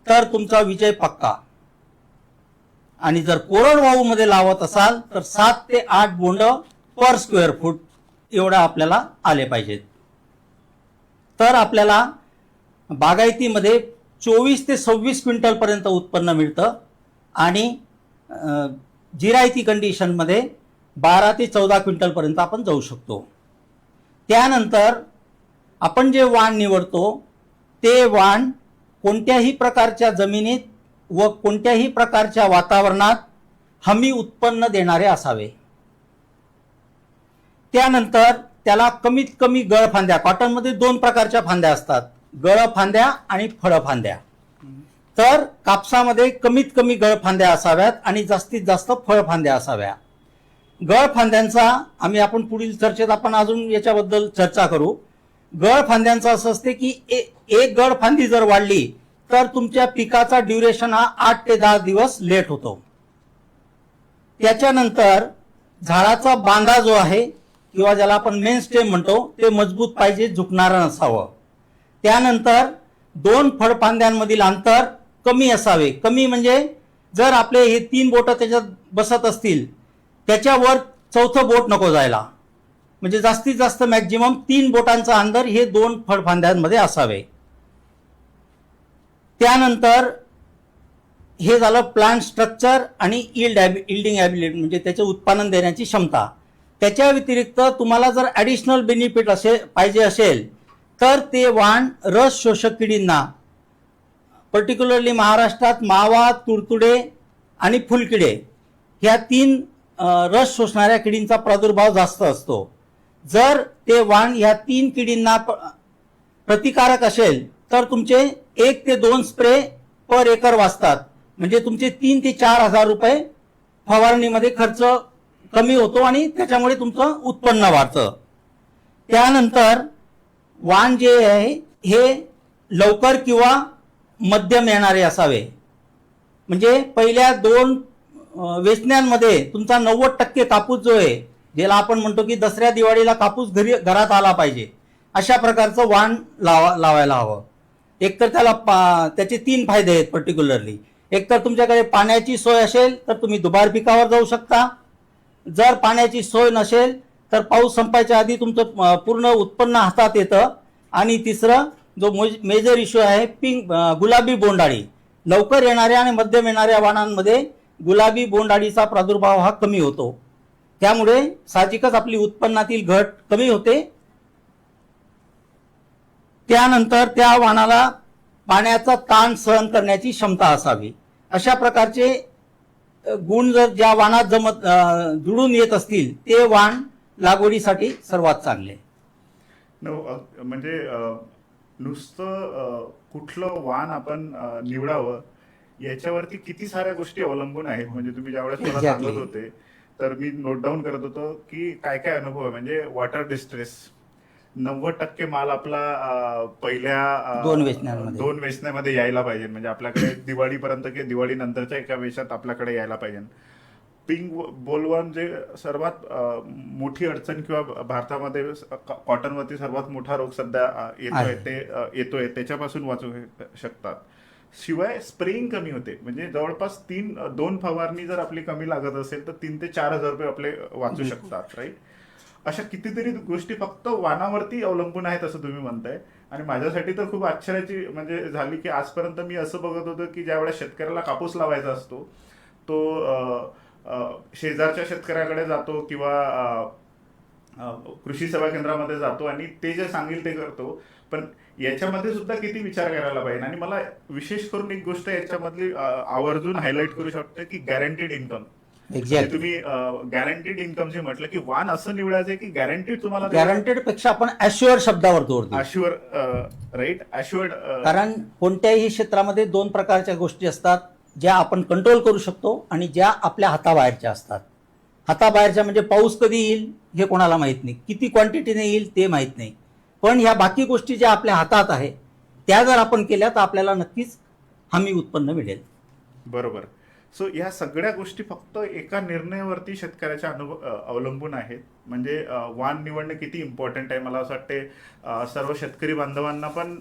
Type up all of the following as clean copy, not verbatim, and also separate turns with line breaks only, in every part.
तर तुमचा विजय पक्का. आणि जर कोरडवाहू मध्ये लावत असाल तर 7 ते 8 बोंड पर स्क्वेअर फूट एवढा आपल्याला आले पाहिजेत. तर आपल्याला बागायतीमध्ये 24 ते 26 क्विंटल पर्यंत उत्पन्न मिळतं आणि जिरायती कंडिशनमध्ये 12 ते 14 क्विंटल पर्यंत आपण जाऊ शकतो. त्यानंतर आपण जे वाण निवडतो ते वाण कोणत्याही प्रकारच्या जमिनीत व कोणत्याही प्रकारच्या वातावरणात हमी उत्पन्न देणारे असावे. त्यानंतर त्याला कमीत कमी गळफांद्या, कॉटनमध्ये 2 प्रकारच्या फांद्या असतात, गळफांद्या आणि फळफांद्या. तर कापसामध्ये कमीत कमी गळफांद्या असाव्यात आणि जास्तीत जास्त फळफांद्या असाव्या. गळफांद्यांचा आपण पुढील चर्चेत आपण अजून याच्याबद्दल चर्चा करू. गळफांद्यांचं असं असते की एक गळफांदी जर वाढली तर तुमच्या पिकाचा ड्युरेशन हा 8 ते 10 दिवस लेट होतो. त्याच्यानंतर झाडाचा बांधा जो आहे किंवा ज्याला आपण मेन स्टेम म्हणतो ते मजबूत पाहिजे, झुकणारं नसावं. त्यानंतर 2 फळफांद्यांमधील अंतर कमी असावे. कमी म्हणजे जर आपले हे 3 बोटं त्याच्यात बसत असतील त्याच्यावर 4थं बोट नको जायला. म्हणजे जास्तीत जास्त मॅक्झिमम 3 बोटांचं अंतर हे 2 फळफांद्यांमध्ये असावे. त्यानंतर हे झालं प्लांट स्ट्रक्चर आणि इल्डिंग ॲबिलिटी म्हणजे त्याचे उत्पादन देण्याची क्षमता. त्याच्या व्यतिरिक्त तुम्हाला जर ॲडिशनल बेनिफिट पाहिजे असेल तर ते वाण रस शोषक किडींना, पर्टिक्युलरली महाराष्ट्रात मावा, तुडतुडे आणि फुलकिडे ह्या 3 रस शोषणाऱ्या किडींचा प्रादुर्भाव जास्त असतो. जर ते वाण ह्या 3 किडींना प्रतिकारक असेल तर तुमचे 1 ते 2 स्प्रे पर एकर वाचतात. म्हणजे तुमचे 3 ते 4 हजार रुपये फवारणीमध्ये खर्च कमी होतो आणि त्याच्यामुळे तुमचं उत्पन्न वाढतं. त्यानंतर वाण जे आहे हे लवकर किंवा मध्यम येणारे असावे. म्हणजे पहिल्या 2 वेचण्यांमध्ये तुमचा 90% कापूस जो आहे, ज्याला आपण म्हणतो की दसऱ्या दिवाळीला कापूस घरात आला पाहिजे, अशा प्रकारचं वाण लावायला हवं. एकतर त्याचे 3 फायदे आहेत पर्टिक्युलरली. एकतर तुमच्याकडे पाण्याची सोय असेल तर तुम्ही दुबार पिकावर जाऊ शकता. जर पाण्याची सोय नसेल तर पाऊस संपायच्या आधी तुमचं पूर्ण उत्पन्न हातात येतं. आणि तिसरं जो मेजर इश्यू आहे गुलाबी बोंडाळी, लवकर येणाऱ्या आणि मध्यम येणाऱ्या वाणांमध्ये गुलाबी बोंडाळीचा प्रादुर्भाव हा कमी होतो. त्यामुळे साहजिकच आपली उत्पन्नातील घट कमी होते. त्यानंतर त्या वाणाला पाण्याचा ताण सहन करण्याची क्षमता असावी. अशा प्रकारचे गुण जर ज्या वाणात जुळून येत असतील ते वाण लागवडीसाठी सर्वात चांगले.
म्हणजे नुसतं कुठलं वाण आपण निवडावं याच्यावरती किती साऱ्या गोष्टी अवलंबून आहेत. म्हणजे तुम्ही ज्यावेळेस मला सांगत होते तर मी नोट डाऊन करत होतो की काय काय अनुभव आहे. म्हणजे वॉटर डिस्ट्रेस 90% माल आपला पहिल्या 2 वेचण्यामध्ये यायला पाहिजे. म्हणजे आपल्याकडे दिवाळीपर्यंत किंवा दिवाळी नंतरच्या एका वेशात आपल्याकडे यायला पाहिजे. पिंक बोलवर्म जे सर्वात मोठी अडचण किंवा भारतामध्ये कॉटनवरती सर्वात मोठा रोग सध्या येतोय त्याच्यापासून वाचू शकतात. शिवाय स्प्रेइंग कमी होते. म्हणजे जवळपास 2 फवारणी जर आपली कमी लागत असेल तर 3 ते 4 हजार रुपये आपले वाचू शकतात. राईट. अशा कितीतरी गोष्टी फक्त वाणावरती अवलंबून आहेत असं तुम्ही म्हणताय. आणि माझ्यासाठी तर खूप आश्चर्याची म्हणजे झाली की आजपर्यंत मी असं बघत होतो की ज्या वेळेस शेतकऱ्याला कापूस लावायचा असतो तो शेजारच्या शेतकऱ्याकडे जातो किंवा कृषी सेवा केंद्रामध्ये जातो आणि ते जे सांगेल ते करतो. पण याच्यामध्ये सुद्धा किती विचार करायला पाहिजे. आणि मला विशेष करून एक गोष्ट याच्यामधली आवर्जून हायलाईट करू शकते की गॅरंटीड इन्कम. तुम्ही गॅरंटीड इन्कम जे म्हटलं की वाण असं निवडायचं की गॅरंटीड तुम्हाला,
गॅरंटीड पेक्षा आपण अश्युअर्ड शब्दावर जोर देऊ.
Right, assured.
कारण कोणत्याही क्षेत्रामध्ये 2 प्रकारच्या गोष्टी असतात ज्या आपण कंट्रोल करू शकतो आणि ज्या आपल्या हाताबाहेरच्या असतात. हाताबाहेरच्या म्हणजे पाऊस कधी येईल हे कोणाला माहित नाही, किती क्वांटिटीने येईल ते माहित नाही. पण ह्या बाकी गोष्टी ज्या आपल्या हातात आहे त्या जर आपण केल्या तर आपल्याला नक्कीच हमी उत्पन्न मिळेल.
बरोबर. सो या सगळ्या गोष्टी फक्त एका निर्णयावरती शेतकऱ्याच्या अवलंबून आहेत. म्हणजे वाण निवडणे किती इम्पॉर्टंट आहे मला असं वाटते सर्व शेतकरी बांधवांना पण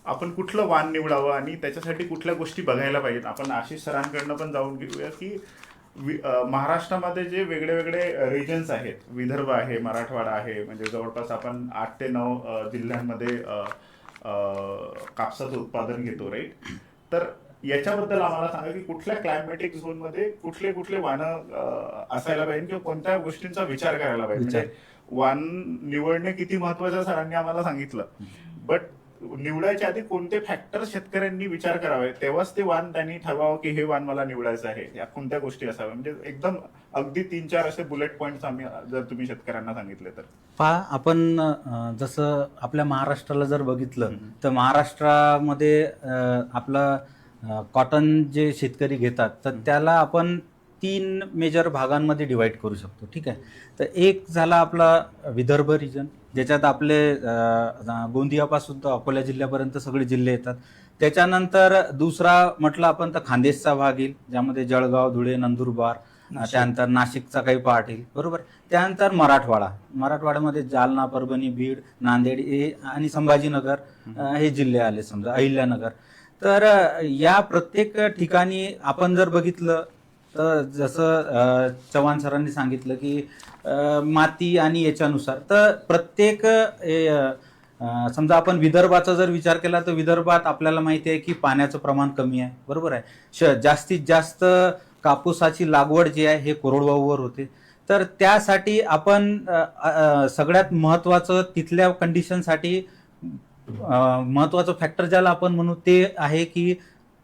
आपण कुठलं वाण निवडावं आणि त्याच्यासाठी कुठल्या गोष्टी बघायला पाहिजेत. आपण आशिष सरांकडनं पण जाऊन घेऊया की महाराष्ट्रामध्ये जे वेगळे वेगळे रिजन्स आहेत, विदर्भ आहे, मराठवाडा आहे, म्हणजे जवळपास आपण 8 ते 9 जिल्ह्यांमध्ये कापसाचं उत्पादन घेतो, राईट. तर याच्याबद्दल आम्हाला सांगा की कुठल्या क्लायमॅटिक झोनमध्ये कुठले कुठले वाणं असायला पाहिजे किंवा कोणत्या गोष्टींचा विचार करायला पाहिजे. म्हणजे वाण निवडणे किती महत्वाचं सरांनी आम्हाला सांगितलं, बट निवडायच्या आधी कोणते फॅक्टर शेतकऱ्यांनी विचार करावे, तेव्हाच ते वाण त्यांनी ठरवावं की हे वाण मला निवडायचं आहे. या कोणत्या गोष्टी असाव्या, म्हणजे एकदम अगदी 3-4 असे बुलेट पॉईंट्स आम्ही जर तुम्ही शेतकऱ्यांना सांगितले तर.
पहा, आपण जसं आपल्या महाराष्ट्राला जर बघितलं तर महाराष्ट्रामध्ये आपलं कॉटन जे शेतकरी घेतात तर त्याला आपण 3 मेजर भागांमध्ये डिवाइड करू शकतो. ठीक आहे. तर एक झाला आपला विदर्भ रिजन, ज्याच्यात आपले गोंदियापासून तर अकोला जिल्ह्यापर्यंत सगळे जिल्हे येतात. त्याच्यानंतर दुसरा म्हटलं आपण तर खानदेशचा भाग येईल, ज्यामध्ये जळगाव, धुळे, नंदुरबार, त्यानंतर नाशिकचा काही पार्ट येईल, बरोबर. त्यानंतर मराठवाड्यामध्ये जालना, परभणी, बीड, नांदेड आणि संभाजीनगर हे जिल्हे आले, समजा अहिल्यानगर. तर या प्रत्येक ठिकाणी आपण जर बघितलं तर जसं चव्हाण सरांनी सांगितलं की माती आणि याच्यानुसार तर प्रत्येक समजा आपण विदर्भाचा जर विचार केला तर विदर्भात आपल्याला माहिती आहे की पाण्याचं प्रमाण कमी आहे, बरोबर आहे. जास्तीत जास्त कापूसाची लागवड जी आहे हे कोरडवाहूवर होते. तर त्यासाठी आपण सगळ्यात महत्वाचं तिथल्या कंडिशनसाठी महत्वाचं फॅक्टर ज्याला आपण म्हणू ते आहे की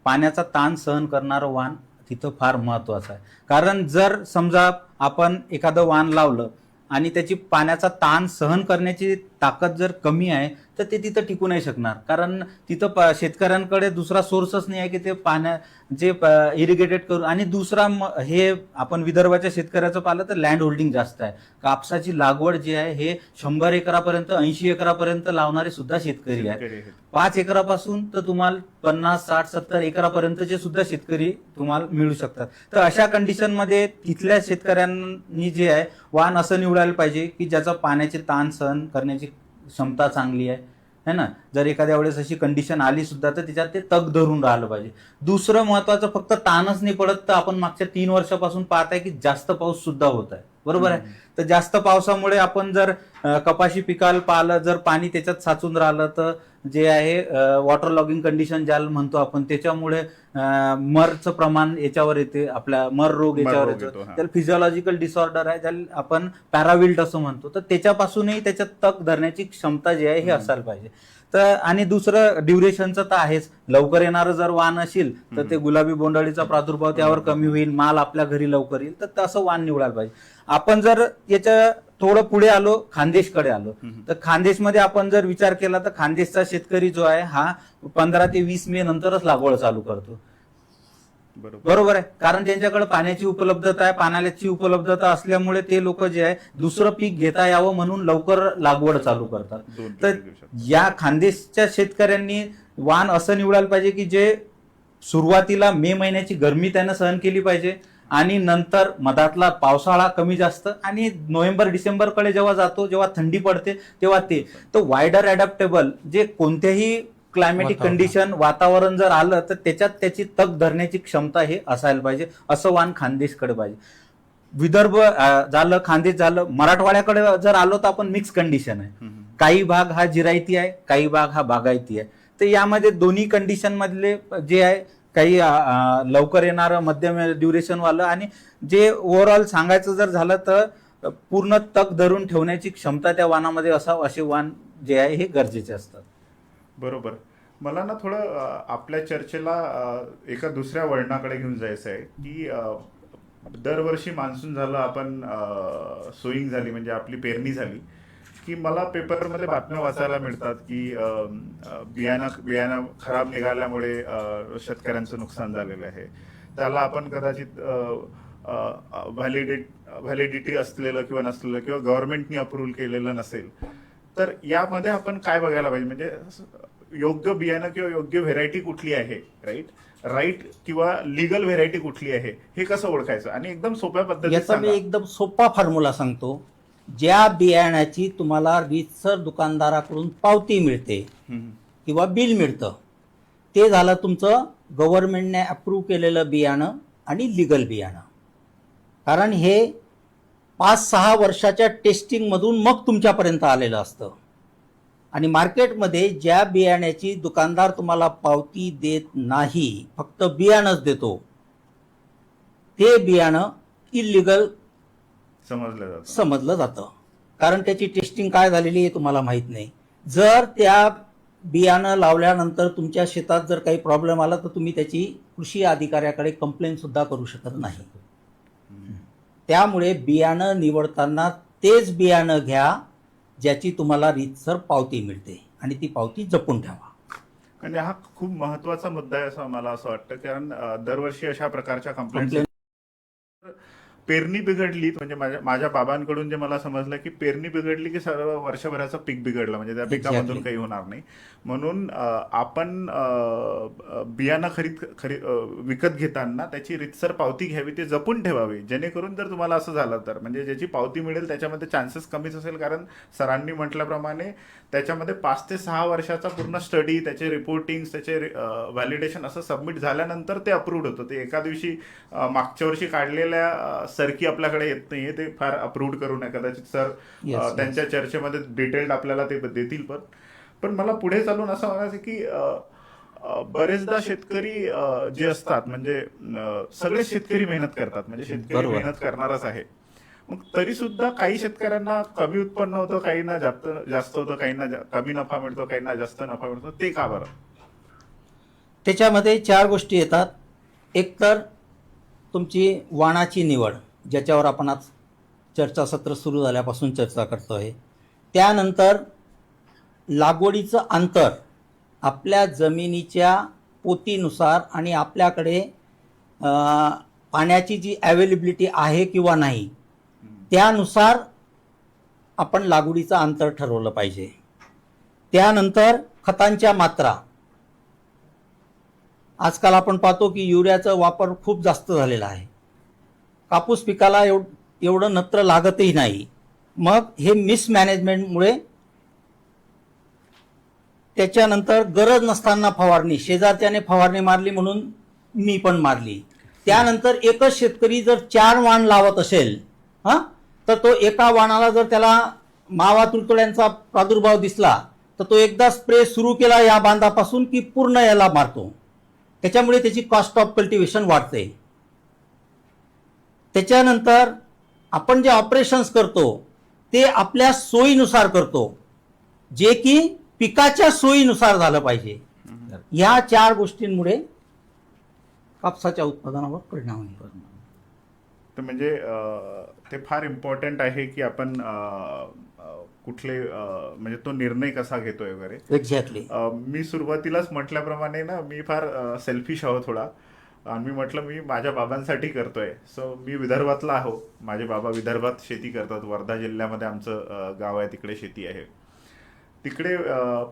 पाण्याचा ताण सहन करणारं वाण तिथं फार महत्वाचं आहे. कारण जर समजा आपण एखादं वाण लावलं आणि त्याची पाण्याचा ताण सहन करण्याची ताकद जर कमी आहे तर ते तिथं टिकू नाही शकणार. कारण तिथं शेतकऱ्यांकडे दुसरा सोर्सच नाही आहे की ते जे इरिगेटेड करून. आणि दुसरा हे आपण विदर्भाच्या शेतकऱ्याचं पाहिलं तर लँड होल्डिंग जास्त आहे. कापसाची लागवड जी आहे हे 100 एकरापर्यंत 80 एकरापर्यंत लावणारे सुद्धा शेतकरी आहेत. 5 एकरापासून तर तुम्हाला 50, 60, 70 एकरापर्यंतचे सुद्धा शेतकरी तुम्हाला मिळू शकतात. तर अशा कंडिशनमध्ये तिथल्या शेतकऱ्यांनी जे आहे वाण असं निवडायला पाहिजे की ज्याचा पाण्याचे ताण सहन करण्याची क्षमता चांगली आहे ना. जर एखाद्या वेळेस अशी कंडिशन आली सुद्धा तर त्याच्यात ते तग धरून राहिलं पाहिजे. दुसरं महत्वाचं फक्त ताणच नाही पडत, तर आपण मागच्या 3 वर्षापासून पाहताय की जास्त पाऊस सुद्धा होत आहे, बरोबर आहे. तर जास्त पावसामुळे आपण जर कपाशी पिकाला पाहिलं, जर पाणी त्याच्यात साचून राहिलं तर जे आहे वॉटर लॉगिंग कंडिशन ज्याला म्हणतो आपण, त्याच्यामुळे मरचं प्रमाण याच्यावर येते, आपल्या मर रोग याच्यावर येतो. त्याला फिजिओलॉजिकल डिसऑर्डर आहे ज्याला आपण पॅराविल्ट असं म्हणतो. तर त्याच्यापासूनही त्याच्यात तग धरण्याची क्षमता जी आहे हे असायला पाहिजे. तर आणि दुसरं ड्युरेशनचं तर आहेच. लवकर येणारं जर वाण असेल तर ते गुलाबी बोंडअळीचा प्रादुर्भाव त्यावर कमी होईल, माल आपल्या घरी लवकर येईल, तर तसं वाण निवडायला पाहिजे. आपण जर याच्या थोडं पुढे आलो, खानदेशकडे आलो, तर खानदेशमध्ये आपण जर विचार केला तर खानदेशचा शेतकरी जो आहे हा 15 ते 20 मे नंतरच लागवड चालू करतो, बरोबर आहे. कारण त्यांच्याकडे पाण्याची उपलब्धता आहे, पाण्याची उपलब्धता असल्यामुळे ते लोक जे आहे दुसरं पीक घेता यावं म्हणून लवकर लागवड चालू करतात. तर या खानदेशच्या शेतकऱ्यांनी वाण असं निवडायला पाहिजे की जे सुरुवातीला मे महिन्याची गरमी त्यानं सहन केली पाहिजे आणि नंतर मधातला पावसाळा कमी जास्त आणि नोव्हेंबर डिसेंबरकडे जेव्हा जातो, जेव्हा थंडी पडते तेव्हा ते तर वायडर अडॅप्टेबल, जे कोणत्याही क्लायमॅटिक कंडिशन वातावरण जर आलं तर त्याच्यात त्याची तग धरण्याची क्षमता हे असायला पाहिजे. असं वाण खानदेशकडे पाहिजे. विदर्भ झालं, खानदेश झालं, मराठवाड्याकडे जर आलो तर आपण मिक्स कंडिशन आहे. काही भाग हा जिरायती आहे, काही भाग हा बागायती आहे. तर यामध्ये दोन्ही कंडिशन मधले जे आहे काही लवकर येणारं, मध्यम ड्युरेशन वालं आणि जे ओव्हरऑल सांगायचं जर झालं तर पूर्ण तग धरून ठेवण्याची क्षमता त्या वाणामध्ये असावं, असे वाण जे आहे हे गरजेचे असतात.
बरोबर. मला ना थोडं आपल्या चर्चेला एका दुसऱ्या वळणाकडे घेऊन जायचं आहे की दरवर्षी मान्सून झालं, आपण सोईंग झाली म्हणजे आपली पेरणी झाली की मला पेपरमध्ये बातम्या वाचायला मिळतात की बियाणं खराब निघाल्यामुळे शेतकऱ्यांचं नुकसान झालेलं आहे. त्याला आपण कदाचित व्हॅलिडिटी असलेलं किंवा नसलेलं किंवा गव्हर्नमेंटनी अप्रूव्ह केलेलं नसेल. तर यामध्ये आपण काय बघायला पाहिजे, म्हणजे योग्य बियाणं किंवा योग्य व्हेरायटी कुठली आहे, राईट किंवा लिगल व्हेरायटी कुठली आहे, हे कसं ओळखायचं. आणि एकदम सोप्या पद्धतीने
मी एकदम सोपा फॉर्म्युला सांगतो. ज्या बियाण्याची तुम्हाला रीतसर दुकानदाराकडून पावती मिळते किंवा बिल मिळतं. ते झालं तुमचं गव्हर्नमेंटने अप्रूव्ह केलेलं बियाणं आणि लिगल बियाणं. कारण हे 5-6 वर्षाच्या टेस्टिंगमधून मग तुमच्यापर्यंत आलेलं असतं. आणि मार्केटमध्ये ज्या बियाण्याची दुकानदार तुम्हाला पावती देत नाही, फक्त बियाणंच देतो, ते बियाणं इलिगल समजलं जातं. कारण त्याची टेस्टिंग काय झालेली आहे तुम्हाला माहीत नाही. जर त्या बियाणं लावल्यानंतर तुमच्या शेतात जर काही प्रॉब्लेम आला तर तुम्ही त्याची कृषी अधिकाऱ्याकडे कंप्लेंट सुद्धा करू शकत नाही. त्यामुळे बियाणं निवडताना तेच बियाणं घ्या ज्याची तुम्हाला रीतसर पावती मिळते आणि ती पावती जपून ठेवा.
म्हणजे हा खूप महत्वाचा मुद्दा आहे असं मला असं वाटतं. कारण दरवर्षी अशा प्रकारच्या कंप्लेंट पेरणी बिघडली म्हणजे माझ्या बाबांकडून जे मला समजलं की पेरणी बिघडली की सर्व वर्षभराचं पीक बिघडलं, म्हणजे त्या पिकामधून काही होणार नाही. म्हणून आपण बियाणं विकत घेताना त्याची रीतसर पावती घ्यावी, ते जपून ठेवावी, जेणेकरून जर तुम्हाला असं झालं तर म्हणजे ज्याची पावती मिळेल त्याच्यामध्ये चान्सेस कमीच असेल. कारण सरांनी म्हटल्याप्रमाणे त्याच्यामध्ये 5 ते 6 वर्षाचा पूर्ण स्टडी, त्याचे रिपोर्टिंग, त्याचे व्हॅलिडेशन असं सबमिट झाल्यानंतर ते अप्रूव्ड होतं. ते एका दिवशी मागच्या वर्षी काढलेल्या सरकी आपल्याकडे येत नाहीये, ते फार अप्रूव्ड करू नये. कदाचित सर त्यांच्या चर्चेमध्ये डिटेल्ड आपल्याला ते देतील. पण मला पुढे चालून असं म्हणायचं की बरेचदा शेतकरी जे असतात म्हणजे सगळे शेतकरी मेहनत करतात, म्हणजे शेतकरी मेहनत करणारच आहे. मग तरी सुद्धा काही शेतकऱ्यांना कमी उत्पन्न होतं, काहींना जास्त होतं, काहींना कमी नफा मिळतो, काहींना जास्त नफा मिळतो. ते का बरं?
त्याच्यामध्ये 4 गोष्टी येतात. एक तर तुमची वाणाची निवड, ज्याच्यावर आपण आज चर्चासत्र सुरू झाल्यापासून चर्चा करतोय. त्यानंतर लागवडीचं अंतर आपल्या जमिनीच्या पोतीनुसार आणि आपल्याकडे पाण्याची जी अवेलेबिलिटी आहे किंवा नाही त्यानुसार आपण लागवडीचं अंतर ठरवलं पाहिजे. त्यानंतर खतांच्या मात्रा. आजकाल आपण पाहतो की युरियाचा वापर खूप जास्त झालेला आहे. कापूस पिकाला एवढं नत्र लागतही नाही. मग हे मिसमॅनेजमेंटमुळे त्याच्यानंतर गरज नसताना फवारणी, शेजारच्याने फवारणी मारली म्हणून मी पण मारली. त्यानंतर एकच शेतकरी जर 4 वाण लावत असेल तर तो एका वाणाला जर त्याला मावा तुडतुड्यांचा प्रादुर्भाव दिसला तर तो एकदा स्प्रे सुरू केला या बांधापासून की पूर्ण याला मारतो. त्याच्यामुळे त्याची कॉस्ट ऑफ कल्टिवेशन वाढते. त्याच्यानंतर आपण जे ऑपरेशन्स करतो ते आपल्या सोयीनुसार करतो, जे की पिकाच्या सोयीनुसार झालं पाहिजे. या 4 गोष्टींमुळे कापसाच्या उत्पादनावर परिणाम होईल.
तर म्हणजे ते फार इम्पॉर्टंट आहे की आपण कुठले म्हणजे तो निर्णय कसा घेतोय वगैरे.
एक्झॅक्टली.
मी सुरुवातीलाच म्हटल्याप्रमाणे ना मी फार सेल्फिश आहो थोडा. आणि मी म्हटलं मी माझ्या बाबांसाठी करतोय. सो मी विदर्भातला आहो, माझे बाबा विदर्भात शेती करतात. वर्धा जिल्ह्यामध्ये आमचं गाव आहे, तिकडे शेती आहे. तिकडे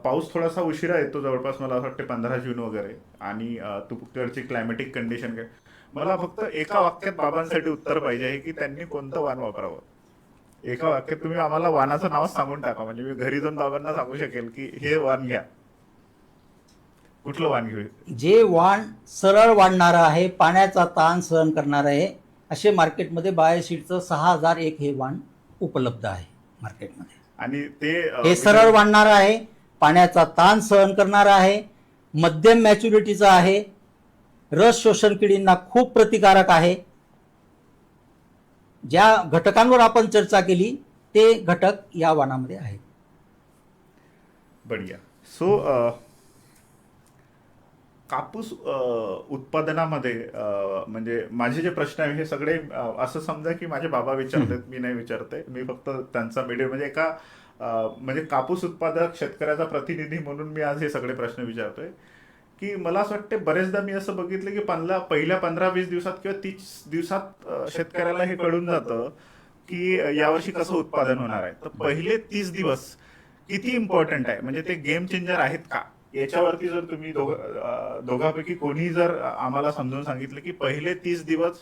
पाऊस थोडासा उशिरा येतो, जवळपास मला असं वाटतं 15 जून वगैरे. आणि तिकडची क्लायमॅटिक कंडिशन काय, मला फक्त एका वाक्यात बाबांसाठी उत्तर पाहिजे आहे की त्यांनी कोणतं वाण वापरावं. एका वाक्यात तुम्ही आम्हाला वाणाचं नाव सांगून टाका, म्हणजे मी घरी जाऊन बाबांना सांगू शकेल की हे वाण घ्या. कुठलं वाण घेऊ?
जे वाण सरळ वाढणारं आहे, पाण्याचा ताण सहन करणार आहे, असे मार्केटमध्ये बायोसीडचं 6001 हे वाण उपलब्ध आहे मार्केटमध्ये.
आणि ते
हे सरळ वाढणारं आहे, पाण्याचा ताण सहन करणारं आहे, मध्यम मॅच्युरिटीचं आहे, रस शोषण किडींना खूप प्रतिकारक आहे. ज्या घटकांवर आपण चर्चा केली ते घटक या वाणामध्ये आहेत.
बढिया. सो कापूस उत्पादनामध्ये म्हणजे माझे जे प्रश्न आहे हे सगळे असं समजा की माझे बाबा विचारतात, मी नाही विचारते. मी फक्त त्यांचा मीडियम म्हणजे एका म्हणजे कापूस उत्पादक शेतकऱ्याचा प्रतिनिधी म्हणून मी आज हे सगळे प्रश्न विचारतोय. की मला असं वाटतं बरेचदा मी असं बघितलं की पहिल्या 15-20 दिवसात किंवा 30 दिवसात शेतकऱ्याला हे कळून जातं की यावर्षी कसं उत्पादन होणार आहे. तर पहिले 30 दिवस किती इम्पॉर्टंट आहे, म्हणजे ते गेम चेंजर आहेत का, याच्यावरती जर तुम्ही दोघांपैकी कोणी जर आम्हाला समजून सांगितलं की पहिले 30 दिवस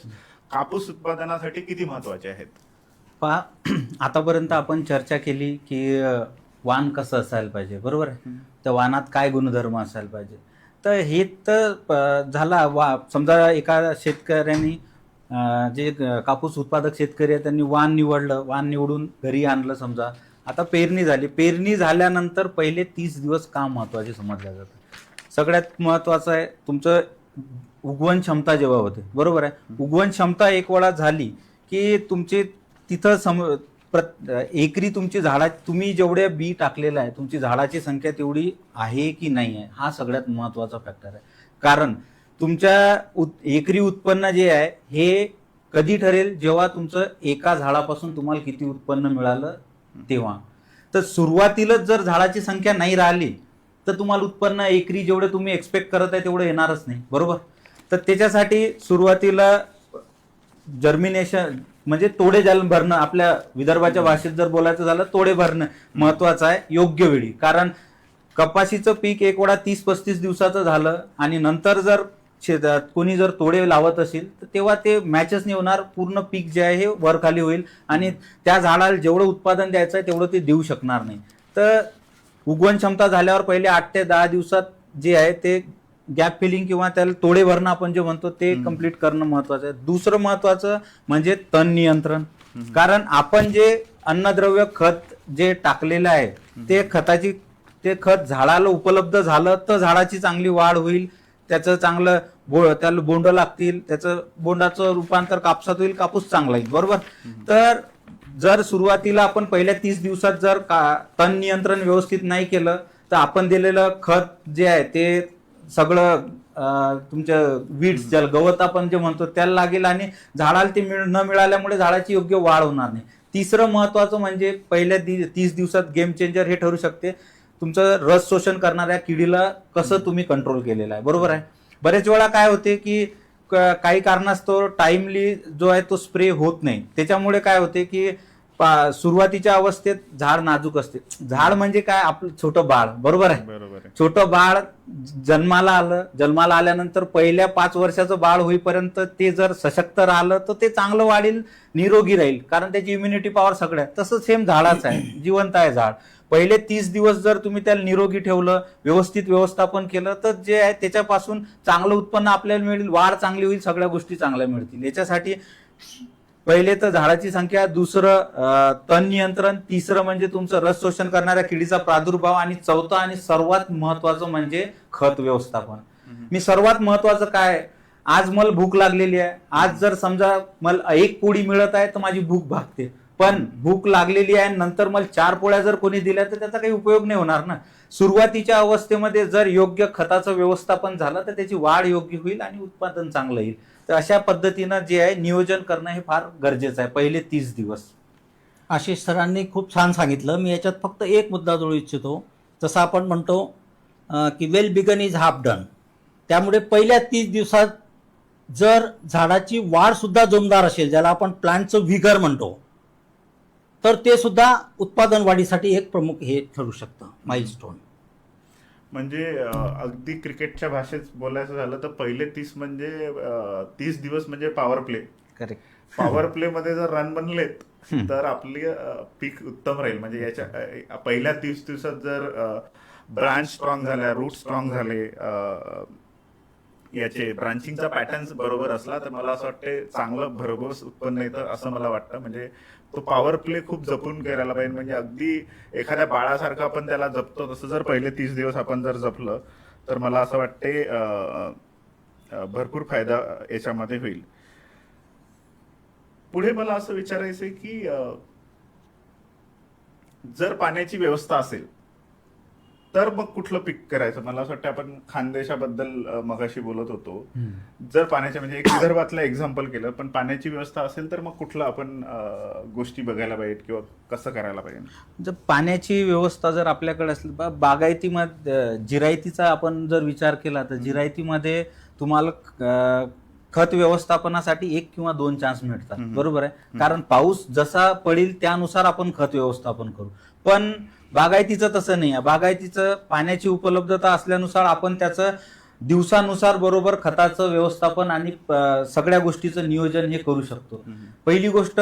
कापूस उत्पादनासाठी किती महत्वाचे आहेत.
आतापर्यंत आपण चर्चा केली की वाण कसं असायला पाहिजे, बरोबर आहे. त्या वाणात काय गुणधर्म असायला पाहिजे. तर हे तर झाला समजा एका शेतकऱ्यांनी जे कापूस उत्पादक शेतकरी आहे त्यांनी वाण निवडलं, वाण निवडून घरी आणलं. समजा आता पेरणी झाली, पेरणी झाल्यानंतर पहिले 30 दिवस काम महत्वाचे समजले जातं. सगळ्यात महत्वाचं आहे तुमचं उगवण क्षमता जेव्हा होते, बरोबर आहे. उगवण क्षमता एक वेळा झाली की तुमचे तिथं एकरी तुमची तुम्ही जेवढे बी टाकलेलं आहे तुमची झाडाची संख्या तेवढी आहे की नाही आहे, हा सगळ्यात महत्वाचा फॅक्टर आहे. कारण तुमच्या एकरी उत्पन्न जे आहे हे कधी ठरेल, जेव्हा तुमचं एका झाडापासून तुम्हाला किती उत्पन्न मिळालं तेव्हा. तर सुरुवातीलाच जर झाडाची संख्या नाही राहिली तर तुम्हाला उत्पन्न एकरी जेवढे तुम्ही एक्सपेक्ट करत आहे तेवढं येणारच नाही, बरोबर. तर त्याच्यासाठी सुरुवातीला जर्मिनेशन म्हणजे तोडे भरणं, आपल्या विदर्भाच्या भाषेत जर बोलायचं झालं तोडे भरणं महत्वाचं आहे योग्य वेळी. कारण कपाशीचं पीक एक वेळा 30-35 दिवसाचं झालं आणि नंतर जर कोणी जर तोडे लावत असेल तर तेव्हा ते मॅचच नाही होणार, पूर्ण पीक जे आहे हे वर खाली होईल आणि त्या झाडाला जेवढं उत्पादन द्यायचं आहे तेवढं ते देऊ शकणार नाही. तर उगवण क्षमता झाल्यावर पहिले 8 ते 10 दिवसात जे आहे ते गॅप फिलिंग किंवा त्याला तोडे भरणं आपण जे म्हणतो ते कम्प्लीट करणं महत्वाचं आहे. दुसरं महत्वाचं म्हणजे तण नियंत्रण. कारण आपण जे अन्नद्रव्य खत जे टाकलेलं आहे ते खत झाडाला उपलब्ध झालं तर झाडाची चांगली वाढ होईल, त्याचं चांगलं त्याला बोंड लागतील, त्याचं बोंडाचं रूपांतर कापसात होईल, कापूस चांगला येईल, बरोबर. तर जर सुरुवातीला आपण पहिल्या 30 दिवसात जर तण नियंत्रण व्यवस्थित नाही केलं तर आपण दिलेलं खत जे आहे ते सगळं तुमच्या वीड्स ज्याला गवत आपण जे म्हणतो त्याला लागेल आणि झाडाला ते न मिळाल्यामुळे झाडाची योग्य वाढ होणार नाही. तिसरं महत्वाचं म्हणजे पहिल्या 30 दिवसात गेम चेंजर हे ठरू शकते तुमचं रस शोषण करणाऱ्या किडीला कसं तुम्ही कंट्रोल केलेलं आहे, बरोबर आहे. बरेच वेळा काय होते की काही कारणास्तव टाइमली जो आहे तो स्प्रे होत नाही, त्याच्यामुळे काय होते की सुरुवातीच्या अवस्थेत झाड नाजूक असते. झाड म्हणजे काय, आपलं छोटं बाळ, बरोबर आहे. छोटं बाळ जन्माला आल्यानंतर पहिल्या 5 वर्षाचं बाळ होईपर्यंत ते जर सशक्त राहिलं तर ते चांगलं वाढेल, निरोगी राहील, कारण त्याची इम्युनिटी पॉवर सगळ्यात. तसं सेम झाडाचं आहे, जिवंत आहे झाड. पहिले 30 दिवस जर तुम्ही त्याला निरोगी ठेवलं, व्यवस्थित व्यवस्थापन केलं तर जे आहे त्याच्यापासून चांगलं उत्पन्न आपल्याला मिळेल, वाढ चांगली होईल, सगळ्या गोष्टी चांगल्या मिळतील. याच्यासाठी पहिले तर झाडाची संख्या, दुसरं तण नियंत्रण, तिसरं म्हणजे तुमचं रस शोषण करणाऱ्या किडीचा प्रादुर्भाव आणि चौथं आणि सर्वात महत्वाचं म्हणजे खत व्यवस्थापन. मी सर्वात महत्वाचं काय, आज मला भूक लागलेली आहे, आज जर समजा मला 1 पोळी मिळत आहे तर माझी भूक भागते, पण भूक लागलेली आहे नंतर मला 4 पोळ्या जर कोणी दिल्या तर त्याचा काही उपयोग नाही होणार ना. सुरुवातीच्या अवस्थेमध्ये जर योग्य खताचं व्यवस्थापन झालं तर त्याची वाढ योग्य होईल आणि उत्पादन चांगलं येईल. तर अशा पद्धतीनं जे आहे नियोजन करणं हे फार गरजेचं आहे पहिले 30 दिवस.
आशिष सरांनी खूप छान सांगितलं. मी याच्यात फक्त एक मुद्दा जोडू इच्छितो. जसं आपण म्हणतो की well begun is half done. त्यामुळे पहिल्या 30 दिवसात जर झाडाची वाढ सुद्धा जोमदार असेल, ज्याला आपण प्लांटचं व्हिगर म्हणतो, तर ते सुद्धा उत्पादन वाढीसाठी एक प्रमुख हे ठरू शकतं माइलस्टोन.
म्हणजे अगदी क्रिकेटच्या भाषेत बोलायचं झालं तर पहिले 30 दिवस म्हणजे power play.
Correct.
Power play मध्ये जर रन बनलेत तर आपली पीक उत्तम राहील. म्हणजे याच्या पहिल्या 30 दिवसात जर ब्रांच स्ट्रॉंग झाल्या, रूट स्ट्रॉंग झाले, याचे ब्रांचिंगचा पॅटर्न बरोबर असला तर मला असं वाटतं चांगलं भरघोस उत्पन्न येतं असं मला वाटतं. म्हणजे तो पॉवर प्ले खूप जपून करायला पाहिजे. म्हणजे अगदी एखाद्या बाळासारखं आपण त्याला जपतो तसं जर पहिले 30 दिवस आपण जर जपलं तर मला असं वाटते भरपूर फायदा याच्यामध्ये होईल. पुढे मला असं विचारायचंय की जर पाण्याची व्यवस्था असेल तर मग कुठलं पीक करायचं. मला असं वाटतं आपण खानदेशाबद्दल मगाशी बोलत होतो. जर पाण्याच्या म्हणजे एक विदर्भातलं एक्झाम्पल केलं, पण पाण्याची व्यवस्था असेल तर मग कुठलं आपण गोष्टी बघायला पाहिजेत किंवा कसं करायला पाहिजे.
जर पाण्याची व्यवस्था जर आपल्याकडे असेल, बागायतीमध्ये जिरायतीचा आपण जर विचार केला तर जिरायतीमध्ये तुम्हाला खत व्यवस्थापनासाठी 1 किंवा 2 चान्स मिळतात, बरोबर आहे. कारण पाऊस जसा पडेल त्यानुसार आपण खत व्यवस्थापन करू. पण बागायतीचं तसं नाही आहे. बागायतीचं पाण्याची उपलब्धता असल्यानुसार आपण त्याचं दिवसानुसार बरोबर खताचं व्यवस्थापन आणि सगळ्या गोष्टीचं नियोजन हे करू शकतो. पहिली गोष्ट,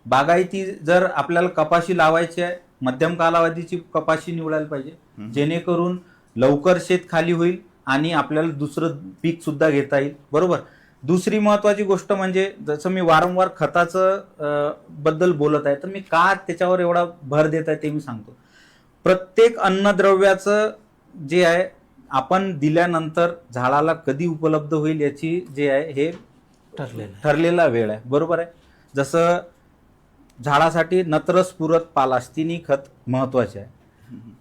बागायती जर आपल्याला कपाशी लावायची आहे मध्यम कालावधीची कपाशी निवडायला पाहिजे, जेणेकरून लवकर शेत खाली होईल आणि आपल्याला दुसरं पीक सुद्धा घेता येईल. बरोबर. दुसरी महत्वाची गोष्ट म्हणजे जसं मी वारंवार खताचं बद्दल बोलत आहे, तर मी का त्याच्यावर एवढा भर देत आहे ते मी सांगतो. प्रत्येक अन्नद्रव्याचं जे आहे आपण दिल्यानंतर झाडाला कधी उपलब्ध होईल याची जे आहे हे ठरलेला वेळ आहे. बरोबर आहे. जसं झाडासाठी नत्र, स्फुरत, पालाश तिन्ही खत महत्वाचे आहे.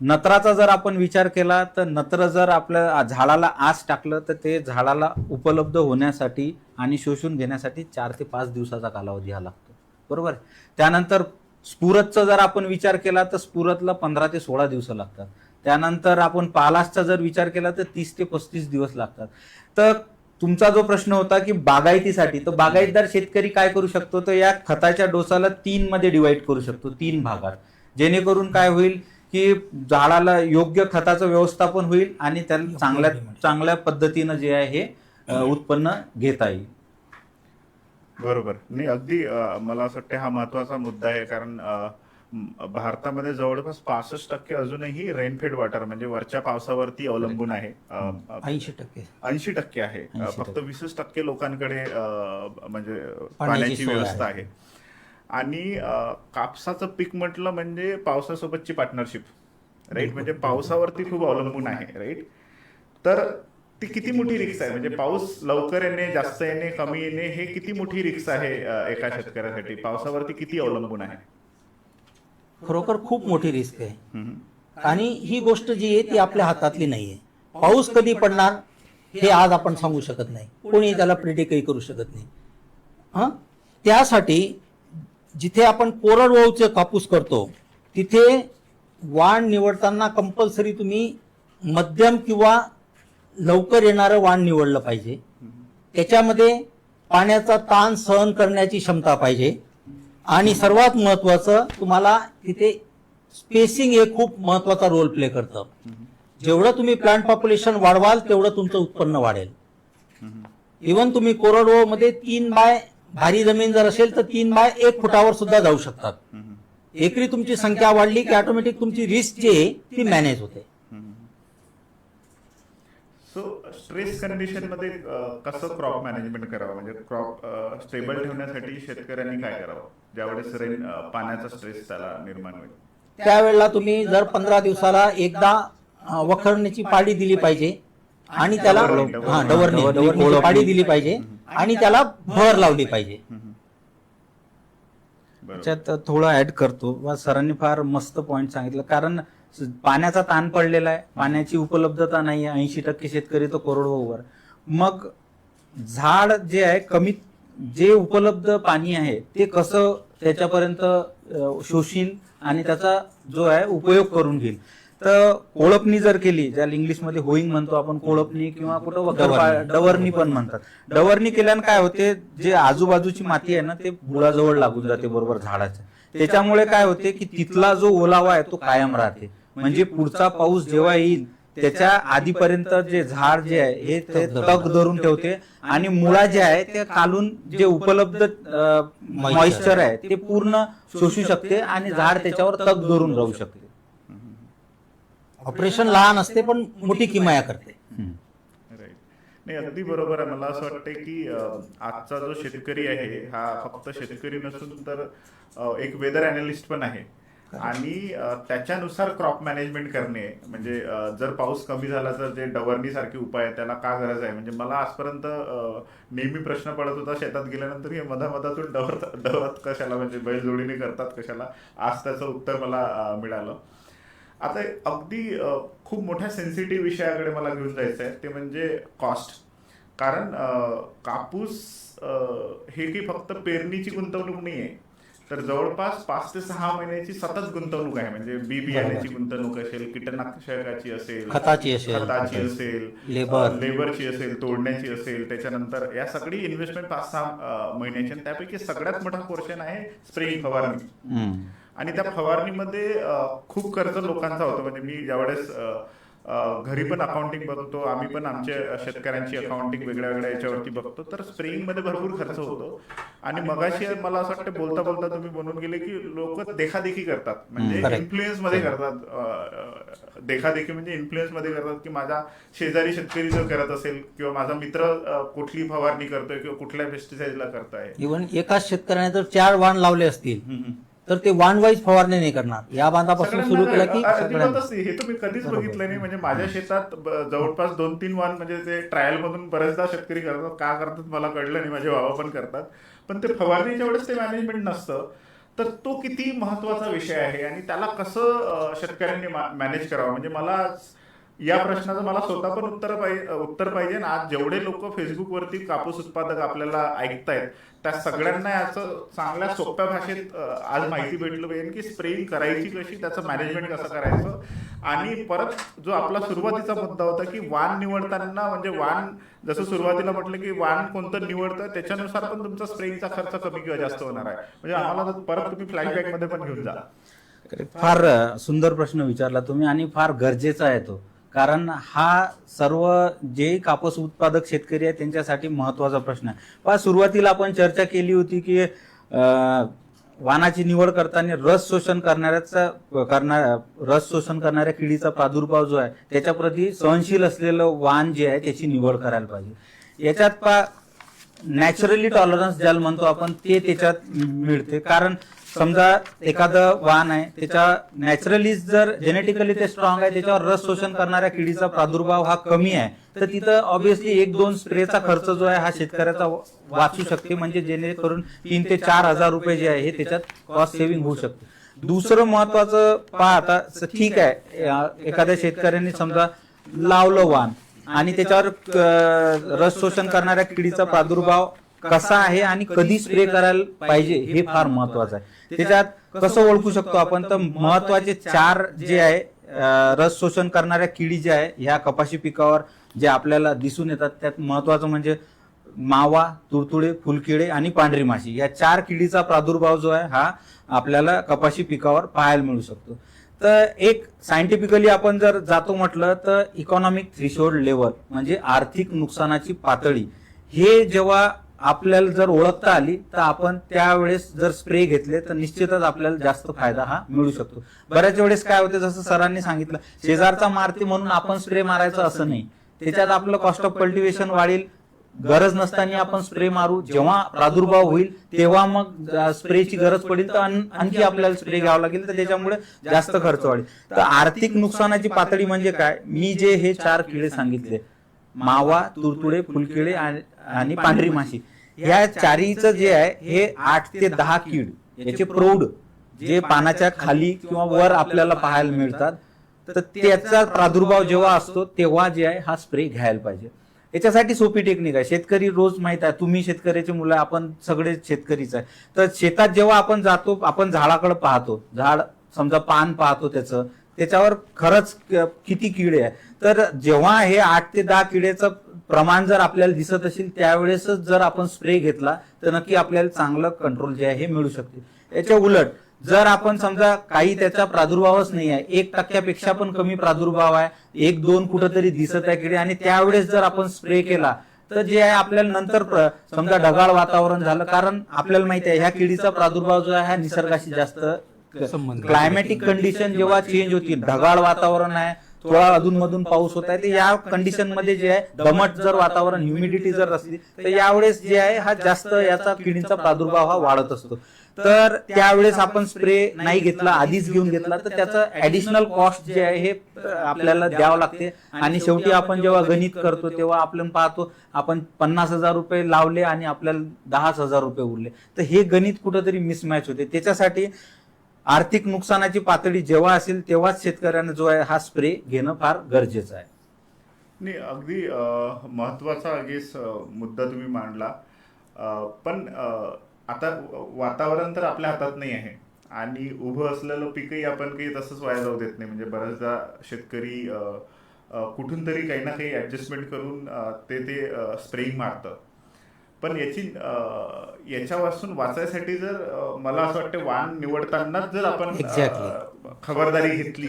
नत्राचा जर आपण विचार केला तर नत्र जर आपल्या झाडाला आज टाकलं तर ते झाडाला उपलब्ध होण्यासाठी आणि शोषून घेण्यासाठी 4 ते 5 दिवसाचा कालावधी हा लागतो. बरोबर आहे. त्यानंतर स्फुरतचा जर आपण विचार केला तर स्फुरतला 15 ते 16 दिवस लागतात. त्यानंतर आपण पालाशचा जर विचार केला तर 30 ते 35 दिवस लागतात. तर तुमचा जो प्रश्न होता की बागायतीसाठी, तर बागायतदार शेतकरी काय करू शकतो, तर या खताच्या डोसाला 3 मध्ये डिवाइड करू शकतो, 3 भागात, जेणेकरून काय होईल की झाडाला योग्य खताचं व्यवस्थापन होईल आणि त्याला चांगल्या पद्धतीनं जे आहे हे उत्पन्न घेता येईल.
बरोबर. नाही, अगदी मला असं वाटतं हा महत्वाचा मुद्दा आहे, कारण भारतामध्ये जवळपास 65% अजूनही रेनफेड वॉटर म्हणजे वरच्या पावसावरती अवलंबून आहे. 80% आहे. फक्त 20% लोकांकडे म्हणजे पाण्याची व्यवस्था आहे. आणि कापसाचं पीक म्हटलं म्हणजे पावसासोबतची पार्टनरशिप, राईट. म्हणजे पावसावरती खूप अवलंबून आहे, राईट. तर ती किती मोठी रिस्क आहे, म्हणजे पाऊस लवकर येणे, जास्त येणे, कमी येणे, हे किती मोठी रिस्क आहे एका शेतकऱ्यासाठी, पावसावरती किती अवलंबून आहे.
खरोखर खूप मोठी रिस्क आहे. आणि ही गोष्ट जी आहे ती आपल्या हातातली नाहीये. पाऊस कधी पडणार हे आज आपण सांगू शकत नाही, कोणी त्याला प्रिडिक्टही करू शकत नाही. त्यासाठी जिथे आपण कोरडवाहूचे कापूस करतो तिथे वाण निवडताना कंपल्सरी तुम्ही मध्यम किंवा लवकर येणारं वाण निवडलं पाहिजे. त्याच्यामध्ये पाण्याचा ताण सहन करण्याची क्षमता पाहिजे. आणि सर्वात महत्वाचं, तुम्हाला तिथे स्पेसिंग हे खूप महत्वाचा रोल प्ले करतं. जेवढं तुम्ही प्लांट पॉप्युलेशन वाढवाल तेवढं तुमचं उत्पन्न वाढेल. इव्हन तुम्ही कोरडवाहू मध्ये 3 बाय भारी जमीन जर असेल तर 3 बाय 1 फुटावर सुद्धा जाऊ शकतात. एकरी तुमची संख्या वाढली की ऑटोमॅटिक तुमची रिस्क जी आहे ती मॅनेज होते.
सो स्ट्रेस कंडिशन मध्ये कसं क्रॉप मॅनेजमेंट करावं, म्हणजे क्रॉप स्टेबल ठेवण्यासाठी शेतकऱ्यांनी काय करावं ज्यावेळेस पाण्याचा स्ट्रेस त्याला निर्माण होईल.
त्यावेळेला तुम्ही जर 15 दिवसाला एकदा वखरण्याची पाडी दिली पाहिजे आणि त्याला डवरणी पाडी दिली पाहिजे आणि त्याला भर लावली पाहिजे.
त्याच्यात थोडं ऍड करतो, सरांनी फार मस्त पॉइंट सांगितलं. कारण पाण्याचा ताण पडलेला आहे, पाण्याची उपलब्धता नाही आहे, 80% शेतकरी तर कोरडवाहूवर. मग झाड जे आहे कमीत जे उपलब्ध पाणी आहे ते कसं त्याच्यापर्यंत शोषील आणि त्याचा जो आहे उपयोग करून घेईल. तर कोळपणी जर केली, ज्याला इंग्लिशमध्ये होईंग म्हणतो आपण, कोळपणी किंवा कुठं डवरणी पण म्हणतात. डवरणी केल्यानं काय होते, जे आजूबाजूची माती आहे ना ते बुडाजवळ लागून जाते बरोबर झाडाच्या. त्याच्यामुळे काय होते की तिथला जो ओलावा आहे तो कायम राहते. म्हणजे पुढचा पाऊस जेव्हा येईल त्याच्या आधीपर्यंत जे झाड जे आहे हे ते तग धरून ठेवते आणि मुळा जे आहे ते खालून जे उपलब्ध मॉइश्चर आहे ते पूर्ण शोषू शकते आणि झाड त्याच्यावर तग धरून राहू शकते.
ऑपरेशन लहान असते पण मोठी किमया करते.
नाही, अगदी बरोबर आहे. मला असं वाटतं की आजचा जो शेतकरी आहे हा फक्त शेतकरी नसून तर एक वेदर अॅनालिस्ट पण आहे आणि त्याच्यानुसार क्रॉप मॅनेजमेंट करणे, म्हणजे जर पाऊस कमी झाला तर जे डवरणी सारखे उपाय आहे त्याला का गरज आहे. म्हणजे मला आजपर्यंत नेहमी प्रश्न पडत होता शेतात गेल्यानंतर हे मधामधातून डवरत कशाला, म्हणजे बैलजोडीने करतात कशाला. आज त्याचं उत्तर मला मिळालं. आता अगदी खूप मोठ्या सेन्सिटिव्ह विषयाकडे मला घेऊन जायचं आहे, ते म्हणजे कॉस्ट. कारण कापूस हे की फक्त पेरणीची गुंतवणूक नाही आहे, तर जवळपास 5 ते 6 महिन्याची सतत गुंतवणूक आहे. म्हणजे बी बियाण्याची गुंतवणूक असेल, कीटकनाशकाची असेल, खताची असेल, लेबरची असेल, तोडण्याची असेल, त्याच्यानंतर या सगळी इन्व्हेस्टमेंट 5-6 महिन्याची. आणि त्यापैकी सगळ्यात मोठा पोर्शन आहे स्प्रेइंग, फवारणी. आणि त्या फवारणीमध्ये खूप खर्च लोकांचा होतो. म्हणजे मी ज्यावेळेस घरी पण अकाउंटिंग बघतो, आम्ही पण आमच्या शेतकऱ्यांची अकाउंटिंग वेगळ्या वेगळ्या याच्यावरती बघतो, तर स्प्रेइंगमध्ये भरपूर खर्च होतो. आणि मगाशी मला असं वाटतं बोलता बोलता तुम्ही बनवून गेले की लोक देखादेखी करतात, म्हणजे
correct.
इन्फ्लुएन्स मध्ये करतात. देखादेखी म्हणजे इन्फ्लुएन्स मध्ये करतात की माझा शेजारी शेतकरी जर करत असेल किंवा माझा मित्र कुठली फवारणी करतोय किंवा कुठल्या पेस्टिसाइडला करतोय.
इव्हन एकाच शेतकऱ्याने जर 4 वाण लावले असतील तर ते वाण वाईज फवारणी नाही करणार. या बांधापासून सुरू केलं की
अजिबातच नाही. हे तर मी कधीच बघितलं नाही. म्हणजे माझ्या शेतात जवळपास 2-3 वाण म्हणजे ते ट्रायल मधून बरेचदा शेतकरी करतात. का करतात मला कळलं नाही, माझे बाबा पण करतात, पण ते फवारणीच्या वेळेस ते मॅनेजमेंट नसतं. तर तो किती महत्वाचा विषय आहे आणि त्याला कसं शेतकऱ्यांनी मॅनेज करावं, म्हणजे मला या प्रश्नाचं मला स्वतः पण उत्तर पाहिजे. ना आज जेवढे लोक फेसबुकवरती कापूस उत्पादक आपल्याला ऐकतायत त्या सगळ्यांना याचं चांगल्या सोप्या भाषेत आज माहिती भेटलं पाहिजे की स्प्रेइंग करायची कशी, त्याचं मॅनेजमेंट कसं करायचं. आणि परत जो आपला सुरुवातीचा मुद्दा होता की वाण निवडताना, म्हणजे वाण जसं सुरुवातीला म्हटलं की वाण कोणतं निवडतं त्याच्यानुसार पण तुमचा स्प्रेइंगचा खर्च कमी किंवा जास्त होणार आहे. म्हणजे आम्हाला परत तुम्ही फ्लॅशबॅक मध्ये पण घेऊन जा.
फार सुंदर प्रश्न विचारला तुम्ही आणि फार गरजेचा आहे तो, कारण हा सर्व जे कापूस उत्पादक शेतकरी आहेत त्यांच्यासाठी महत्वाचा प्रश्न आहे. पहा, सुरुवातीला आपण चर्चा केली होती की वाणाची निवड करताना रस शोषण करणाऱ्या किडीचा प्रादुर्भाव जो आहे त्याच्याप्रती सहनशील असलेलं वाण जे आहे त्याची निवड करायला पाहिजे. याच्यात पहा नॅचरली टॉलरन्स ज्याला म्हणतो आपण ते त्याच्यात मिळते. कारण समजा एखादं वाण आहे त्याच्या नॅचरली जर जेनेटिकली ते स्ट्रॉंग आहे, त्याच्यावर रस शोषण करणाऱ्या किडीचा प्रादुर्भाव हा कमी आहे, तर तिथं ऑब्व्हियसली 1-2 स्प्रेचा खर्च जो आहे हा शेतकऱ्याचा वाचू शकते. म्हणजे जेणेकरून 3 ते 4 हजार रुपये जे आहे हे त्याच्यात कॉस्ट सेव्हिंग होऊ शकते. दुसरं महत्वाचं पहा, आता ठीक आहे एखाद्या शेतकऱ्यांनी समजा लावलं वाण आणि त्याच्यावर रस शोषण करणाऱ्या किडीचा प्रादुर्भाव कसा आहे आणि कधी स्प्रे करायला पाहिजे हे फार महत्वाचं आहे. त्याच्यात कसं ओळखू शकतो आपण, तर महत्वाचे 4 जे आहे रस शोषण करणाऱ्या किडी ज्या आहे ह्या कपाशी पिकावर जे आपल्याला दिसून येतात त्यात महत्वाचं म्हणजे मावा, तुडतुडे, फुलकिडे आणि पांढरी माशी या 4 किडीचा प्रादुर्भाव जो आहे हा आपल्याला कपाशी पिकावर पाहायला मिळू शकतो. तर एक सायंटिफिकली आपण जर जातो म्हटलं तर इकॉनॉमिक थ्रेशोल्ड लेवल म्हणजे आर्थिक नुकसानाची पातळी, हे जेव्हा आपल्याला जर ओळखता आली तर आपण त्यावेळेस जर स्प्रे घेतले तर निश्चितच आपल्याला जास्त फायदा हा मिळू शकतो. बऱ्याच वेळेस काय होते, जसं सरांनी सांगितलं शेजारचा मारते म्हणून आपण स्प्रे मारायचं असं नाही. त्याच्यात आपलं कॉस्ट ऑफ कल्टिवेशन वाढेल, गरज नसताना आपण स्प्रे मारू, जेव्हा प्रादुर्भाव होईल तेव्हा मग स्प्रेची गरज पडेल तर आणखी आपल्याला स्प्रे घ्यावा लागेल, तर त्याच्यामुळे जास्त खर्च वाढेल. तर आर्थिक नुकसानाची पातळी म्हणजे काय, मी जे हे 4 किडे सांगितले मावा, तुडतुडे, फुलकिडे आणि पांढरी माशी, ह्या 4चं जे आहे हे 8 ते 10 कीड याचे प्रौढ जे पानाच्या खाली किंवा वर आपल्याला पाहायला मिळतात, तर त्याचा प्रादुर्भाव जेव्हा असतो तेव्हा जे आहे हा स्प्रे घ्यायला पाहिजे. याच्यासाठी सोपी टेक्निक आहे. शेतकरी रोज माहित आहे, तुम्ही शेतकऱ्याची मुलं, आपण सगळे शेतकरीच आहे. तर शेतात जेव्हा आपण जातो आपण झाडाकडे पाहतो, झाड समजा पान पाहतो त्याच्यावर खरंच किती किडे आहे. तर जेव्हा हे 8 ते 10 किडेचं प्रमाण जर आपल्याला दिसत असेल त्यावेळेसच जर आपण स्प्रे घेतला तर नक्की आपल्याला चांगलं कंट्रोल जे आहे हे मिळू शकते. याच्या उलट जर आपण समजा काही त्याचा प्रादुर्भावच नाही आहे, 1% पण कमी प्रादुर्भाव आहे, 1-2 कुठंतरी दिसत आहे किडे, आणि त्यावेळेस जर आपण स्प्रे केला तर जे आहे आपल्याला नंतर समजा ढगाळ वातावरण झालं, कारण आपल्याला माहिती आहे ह्या किडीचा प्रादुर्भाव जो आहे हा निसर्गाशी जास्त क्लायमॅटिक कंडिशन जेव्हा चेंज होतील, ढगाळ वातावरण आहे, थोडा अधूनमधून पाऊस होत आहे, तर या कंडिशन मध्ये जे आहे दमट जर वातावरण, ह्युमिडिटी जर असली तर यावेळेस जे आहे हा जास्त याचा किडींचा प्रादुर्भाव हा वाढत असतो. तर त्यावेळेस आपण स्प्रे नाही घेतला, आधीच घेऊन घेतला तर त्याचं ऍडिशनल कॉस्ट जे आहे हे आपल्याला द्यावं लागते. आणि शेवटी आपण जेव्हा गणित करतो तेव्हा आपण पाहतो आपण 50,000 रुपये लावले आणि आपल्याला 10,000 रुपये उरले, तर हे गणित कुठंतरी मिसमॅच होते. त्याच्यासाठी आर्थिक नुकसानाची पातळी जेव्हा असेल तेव्हाच शेतकऱ्यांना जो आहे हा स्प्रे घेणं फार गरजेचं आहे.
नाही, अगदी महत्वाचा मुद्दा तुम्ही मांडला. पण आता वातावरण तर आपल्या हातात नाही आहे आणि उभं असलेलं पीकही आपण काही तसंच वाया जाऊ देत नाही. म्हणजे बऱ्याचदा शेतकरी कुठून तरी काही ना काही ऍडजस्टमेंट करून ते स्प्रेइंग मारतं. पण याच्यापासून वाचायसाठी जर मला असं वाटतं वाण निवडतानाच जर आपण खबरदारी घेतली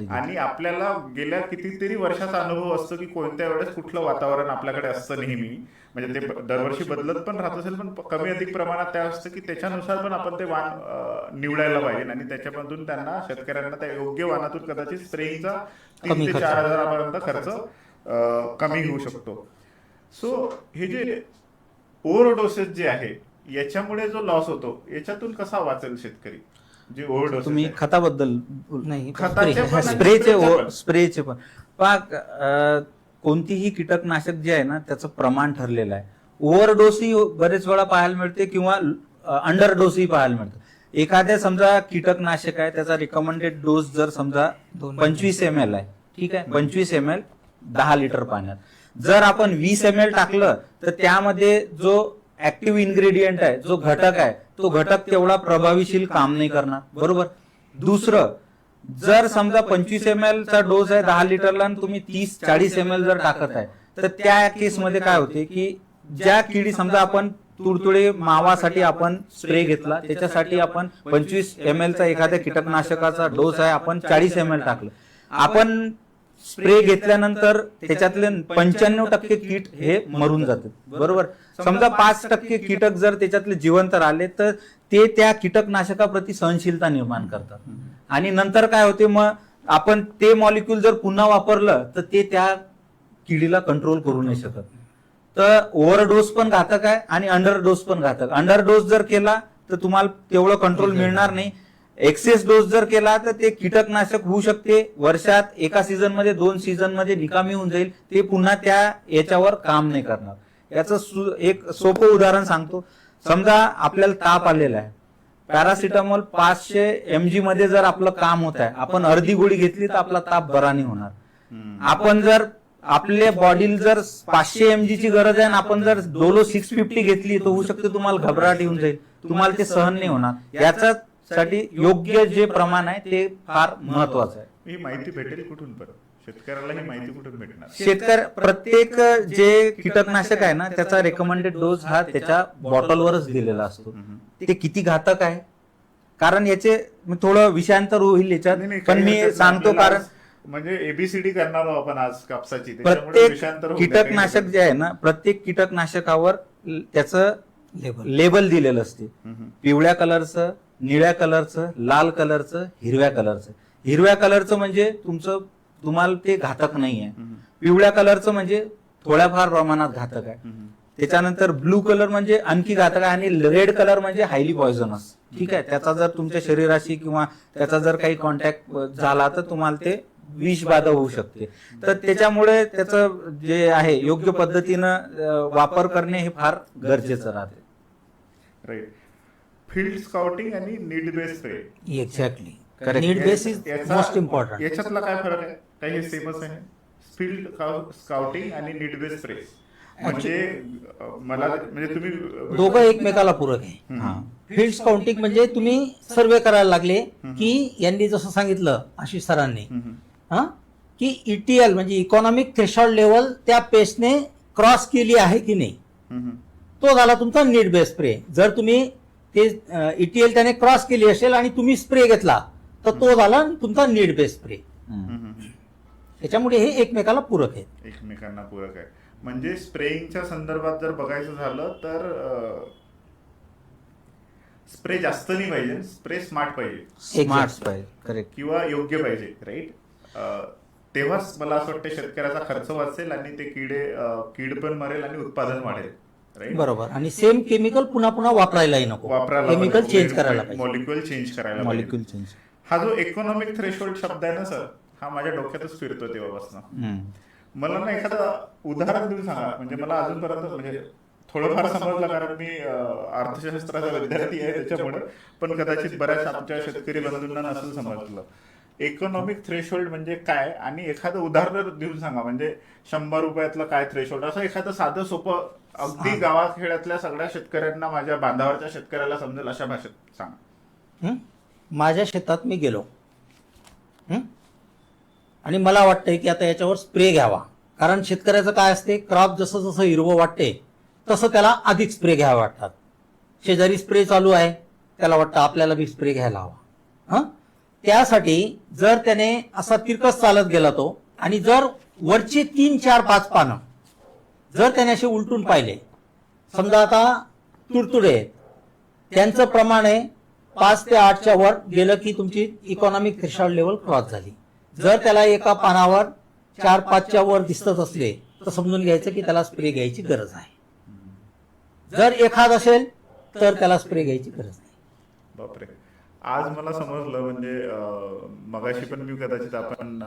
आणि आपल्याला गेल्या कितीतरी वर्षाचा अनुभव असतो की कोणत्या वेळेस कुठलं वातावरण आपल्याकडे असतं नेहमी, म्हणजे ते दरवर्षी बदलत पण राहत असेल पण कमी अधिक प्रमाणात त्या असतं की त्याच्यानुसार पण आपण ते वाण निवडायला पाहिजे आणि त्याच्यामधून त्यांना शेतकऱ्यांना त्या योग्य वाणातून कदाचित स्प्रेइंगचा 3,000 ते 4,000 पर्यंत खर्च कमी होऊ शकतो. सो हे जे ओव्हरडोसेस जे आहे याच्यामुळे जो लॉस होतो याच्यातून कसा वाचेल शेतकरी? जे ओव्हरडोसेस
तुम्ही खताबद्दल
नाही,
स्प्रेचे पण कोणतीही कीटकनाशक जे आहे ना त्याचं प्रमाण ठरलेलं आहे. ओव्हरडोसही बरेच वेळा पाहायला मिळते किंवा अंडरडोसही पाहायला मिळतं. एखाद्या समजा कीटकनाशक आहे त्याचा रिकमेंडेड डोस जर समजा 25 ml आहे, ठीक आहे, 25 ml 10 लिटर पाण्यात. जर आपण 20 ml टाकलं तर त्यामध्ये जो ऍक्टिव्ह इन्ग्रेडियंट आहे, जो घटक आहे, तो घटक तेवढा प्रभावीशील काम नाही करणार, बरोबर. दुसरं, जर समजा 25 ml चा डोस आहे 10 लिटरला आणि तुम्ही 30-40 ml जर टाकत आहे तर त्या केसमध्ये काय होते की ज्या किडी समजा आपण तुडतुडे मावासाठी आपण स्प्रे घेतला, त्याच्यासाठी आपण 25 ml चा एखाद्या कीटकनाशकाचा डोस आहे, आपण 40 ml टाकलं. आपण स्प्रे घेतल्यानंतर त्याच्यातले 95% कीट हे मरून जातात, बरोबर. समजा 5% कीटक जर त्याच्यातले जिवंत राहिले तर ते त्या कीटकनाशकाप्रती सहनशीलता निर्माण करतात आणि नंतर काय होते, मग आपण ते मॉलिक्यूल जर पुन्हा वापरलं तर ते त्या किडीला कंट्रोल करू नाही शकत. तर ओव्हरडोस पण घातक आहे आणि अंडरडोस पण घातक. अंडरडोस जर केला तर तुम्हाला तेवढं कंट्रोल मिळणार नाही. एक्सेस डोस जर केला तर ते कीटकनाशक होऊ शकते वर्षात एका सीझन मध्ये 2 सीझन मध्ये निकामी होऊन जाईल, ते पुन्हा त्या याच्यावर काम नाही करणार. याचं एक सोपं उदाहरण सांगतो. समजा आपल्याला ताप आलेला आहे, पॅरासिटामॉल 500 mg मध्ये जर आपलं काम होत आहे, आपण अर्धी गोळी घेतली तर आपला ताप बरा नाही होणार. आपण जर आपल्या बॉडीला जर 500 mg ची गरज आहे आणि आपण जर डोलो 650 घेतली तर होऊ शकते तुम्हाला घबराट येऊन जाईल, तुम्हाला ते सहन नाही होणार. याच्यासाठी योग्य जे प्रमाण आहे ते फार महत्वाचं आहे.
ही माहिती भेटेल कुठून? परत शेतकऱ्याला ही माहिती कुठून भेटणार?
शेतकरी प्रत्येक जे कीटकनाशक आहे ना त्याचा रेकमेंडेड डोस हा त्याच्या बॉटलवरच दिलेला असतो. ते किती घातक आहे, कारण याचे थोडं विषयांतर होईल याच्यात, पण मी सांगतो कारण
म्हणजे एबीसीडी करणार आहोत आपण आज कापसाची.
प्रत्येक कीटकनाशक जे आहे ना, प्रत्येक कीटकनाशकावर त्याचं लेबल दिलेलं असते. पिवळ्या कलरचं, निळ्या कलरचं, लाल कलरचं, हिरव्या कलरचं. हिरव्या कलरचं म्हणजे तुम्हाला ते घातक नाही आहे. पिवळ्या कलरचं म्हणजे थोड्याफार प्रमाणात घातक आहे. त्याच्यानंतर ब्लू कलर म्हणजे आणखी घातक आहे आणि रेड कलर म्हणजे हायली पॉयझनस, ठीक आहे. त्याचा जर तुमच्या शरीराशी किंवा त्याचा जर काही कॉन्टॅक्ट झाला तर तुम्हाला ते विषबाधा होऊ शकते. तर त्याच्यामुळे त्याचं जे आहे योग्य पद्धतीनं वापर करणे हे फार गरजेचं राहते.
राईट. फील्ड स्काउटिंग आणि need based spray.
Exactly, need base is most important.
याच्यातला काय फरक आहे? काही सेमच आहे? फील्ड स्काउटिंग आणि नीड बेस्ड स्प्रे म्हणजे मला म्हणजे तुम्ही
दोघं एकमेकाला पूरक आहे. फील्ड स्काउटिंग म्हणजे तुम्ही सर्वे करायला लागले की यांनी जसं सांगितलं आशिष सरांनी की ETL म्हणजे इकॉनॉमिक थ्रेशोल्ड लेवल त्या पेस्टने क्रॉस केली आहे की नाही, तो झाला तुमचा नीड बेस स्प्रे. जर तुम्ही ते ETL त्याने क्रॉस केली असेल आणि तुम्ही स्प्रे घेतला तर तो झाला तुमचा नीड बेस स्प्रे. त्याच्यामुळे हे एकमेकाला पूरक आहे.
एकमेकांना पूरक आहे. म्हणजे स्प्रेइंगच्या संदर्भात जर बघायचं झालं तर स्प्रे जास्त नाही पाहिजे, स्प्रे स्मार्ट पाहिजे,
स्मार्ट पाहिजे, करेक्ट,
किंवा योग्य पाहिजे, राईट. तेव्हाच मला असं वाटतं शेतकऱ्याचा खर्च वाचेल आणि ते कीड पण मरेल आणि उत्पादन वाढेल, राईट.
बरोबर. आणि सेम केमिकल पुन्हा पुन्हा वापरायलाही नको, केमिकल चेंज करायला पाहिजे,
मॉलिक्युल चेंज करायला पाहिजे. हा जो इकॉनॉमिक थ्रेशोल्ड शब्द आहे ना सर, हा माझ्या डोक्यातच फिरतो तेव्हापासून. मला ना एखादं उदाहरण देऊन सांगा, म्हणजे मला अजूनपर्यंत म्हणजे थोडंफार समजलं, कारण मी अर्थशास्त्राचा विद्यार्थी आहे त्याच्यामुळे, पण कदाचित बऱ्याच आमच्या शेतकरी बंधूंना नसेल समजलं. इकॉनॉमिक थ्रेशोल्ड म्हणजे काय, आणि एखादं उदाहरण देऊन सांगा, म्हणजे 100 रुपयातलं काय थ्रेशोल्ड, असं एखादं साधं सोपं अगदी गावाखेड्यातल्या सगळ्या शेतकऱ्यांना, माझ्या बांधावरच्या शेतकऱ्याला समजेल अशा भाषेत सांगा.
माझ्या शेतात मी गेलो आणि मला वाटतंय की आता याच्यावर स्प्रे घ्यावा, कारण शेतकऱ्याचं काय असते, क्रॉप जसं जसं हिरवं वाटते तसं त्याला अधिक स्प्रे घ्यावे वाटतात. शेजारी स्प्रे चालू आहे, त्याला वाटतं आपल्याला बी स्प्रे घ्यायला हवा. त्यासाठी जर त्याने असा तिरकस चालत गेला तो, आणि जर वरचे 3, 4, 5 पानं जर त्याने असे उलटून पाहिले, समजा आता तुडतुडे आहेत, त्यांचं प्रमाण आहे 5 ते 8च्या वर गेलं की तुमची इकॉनॉमिक थ्रेशोल्ड लेवल क्रॉस झाली. जर त्याला एका पानावर 4-5च्या वर दिसत असले तर समजून घ्यायचं की त्याला स्प्रे घ्यायची गरज आहे. जर एखाद असेल तर त्याला स्प्रे घ्यायची गरज नाही.
बापरे, आज मला समजलं. म्हणजे मगाशी पण मी कदाचित आपण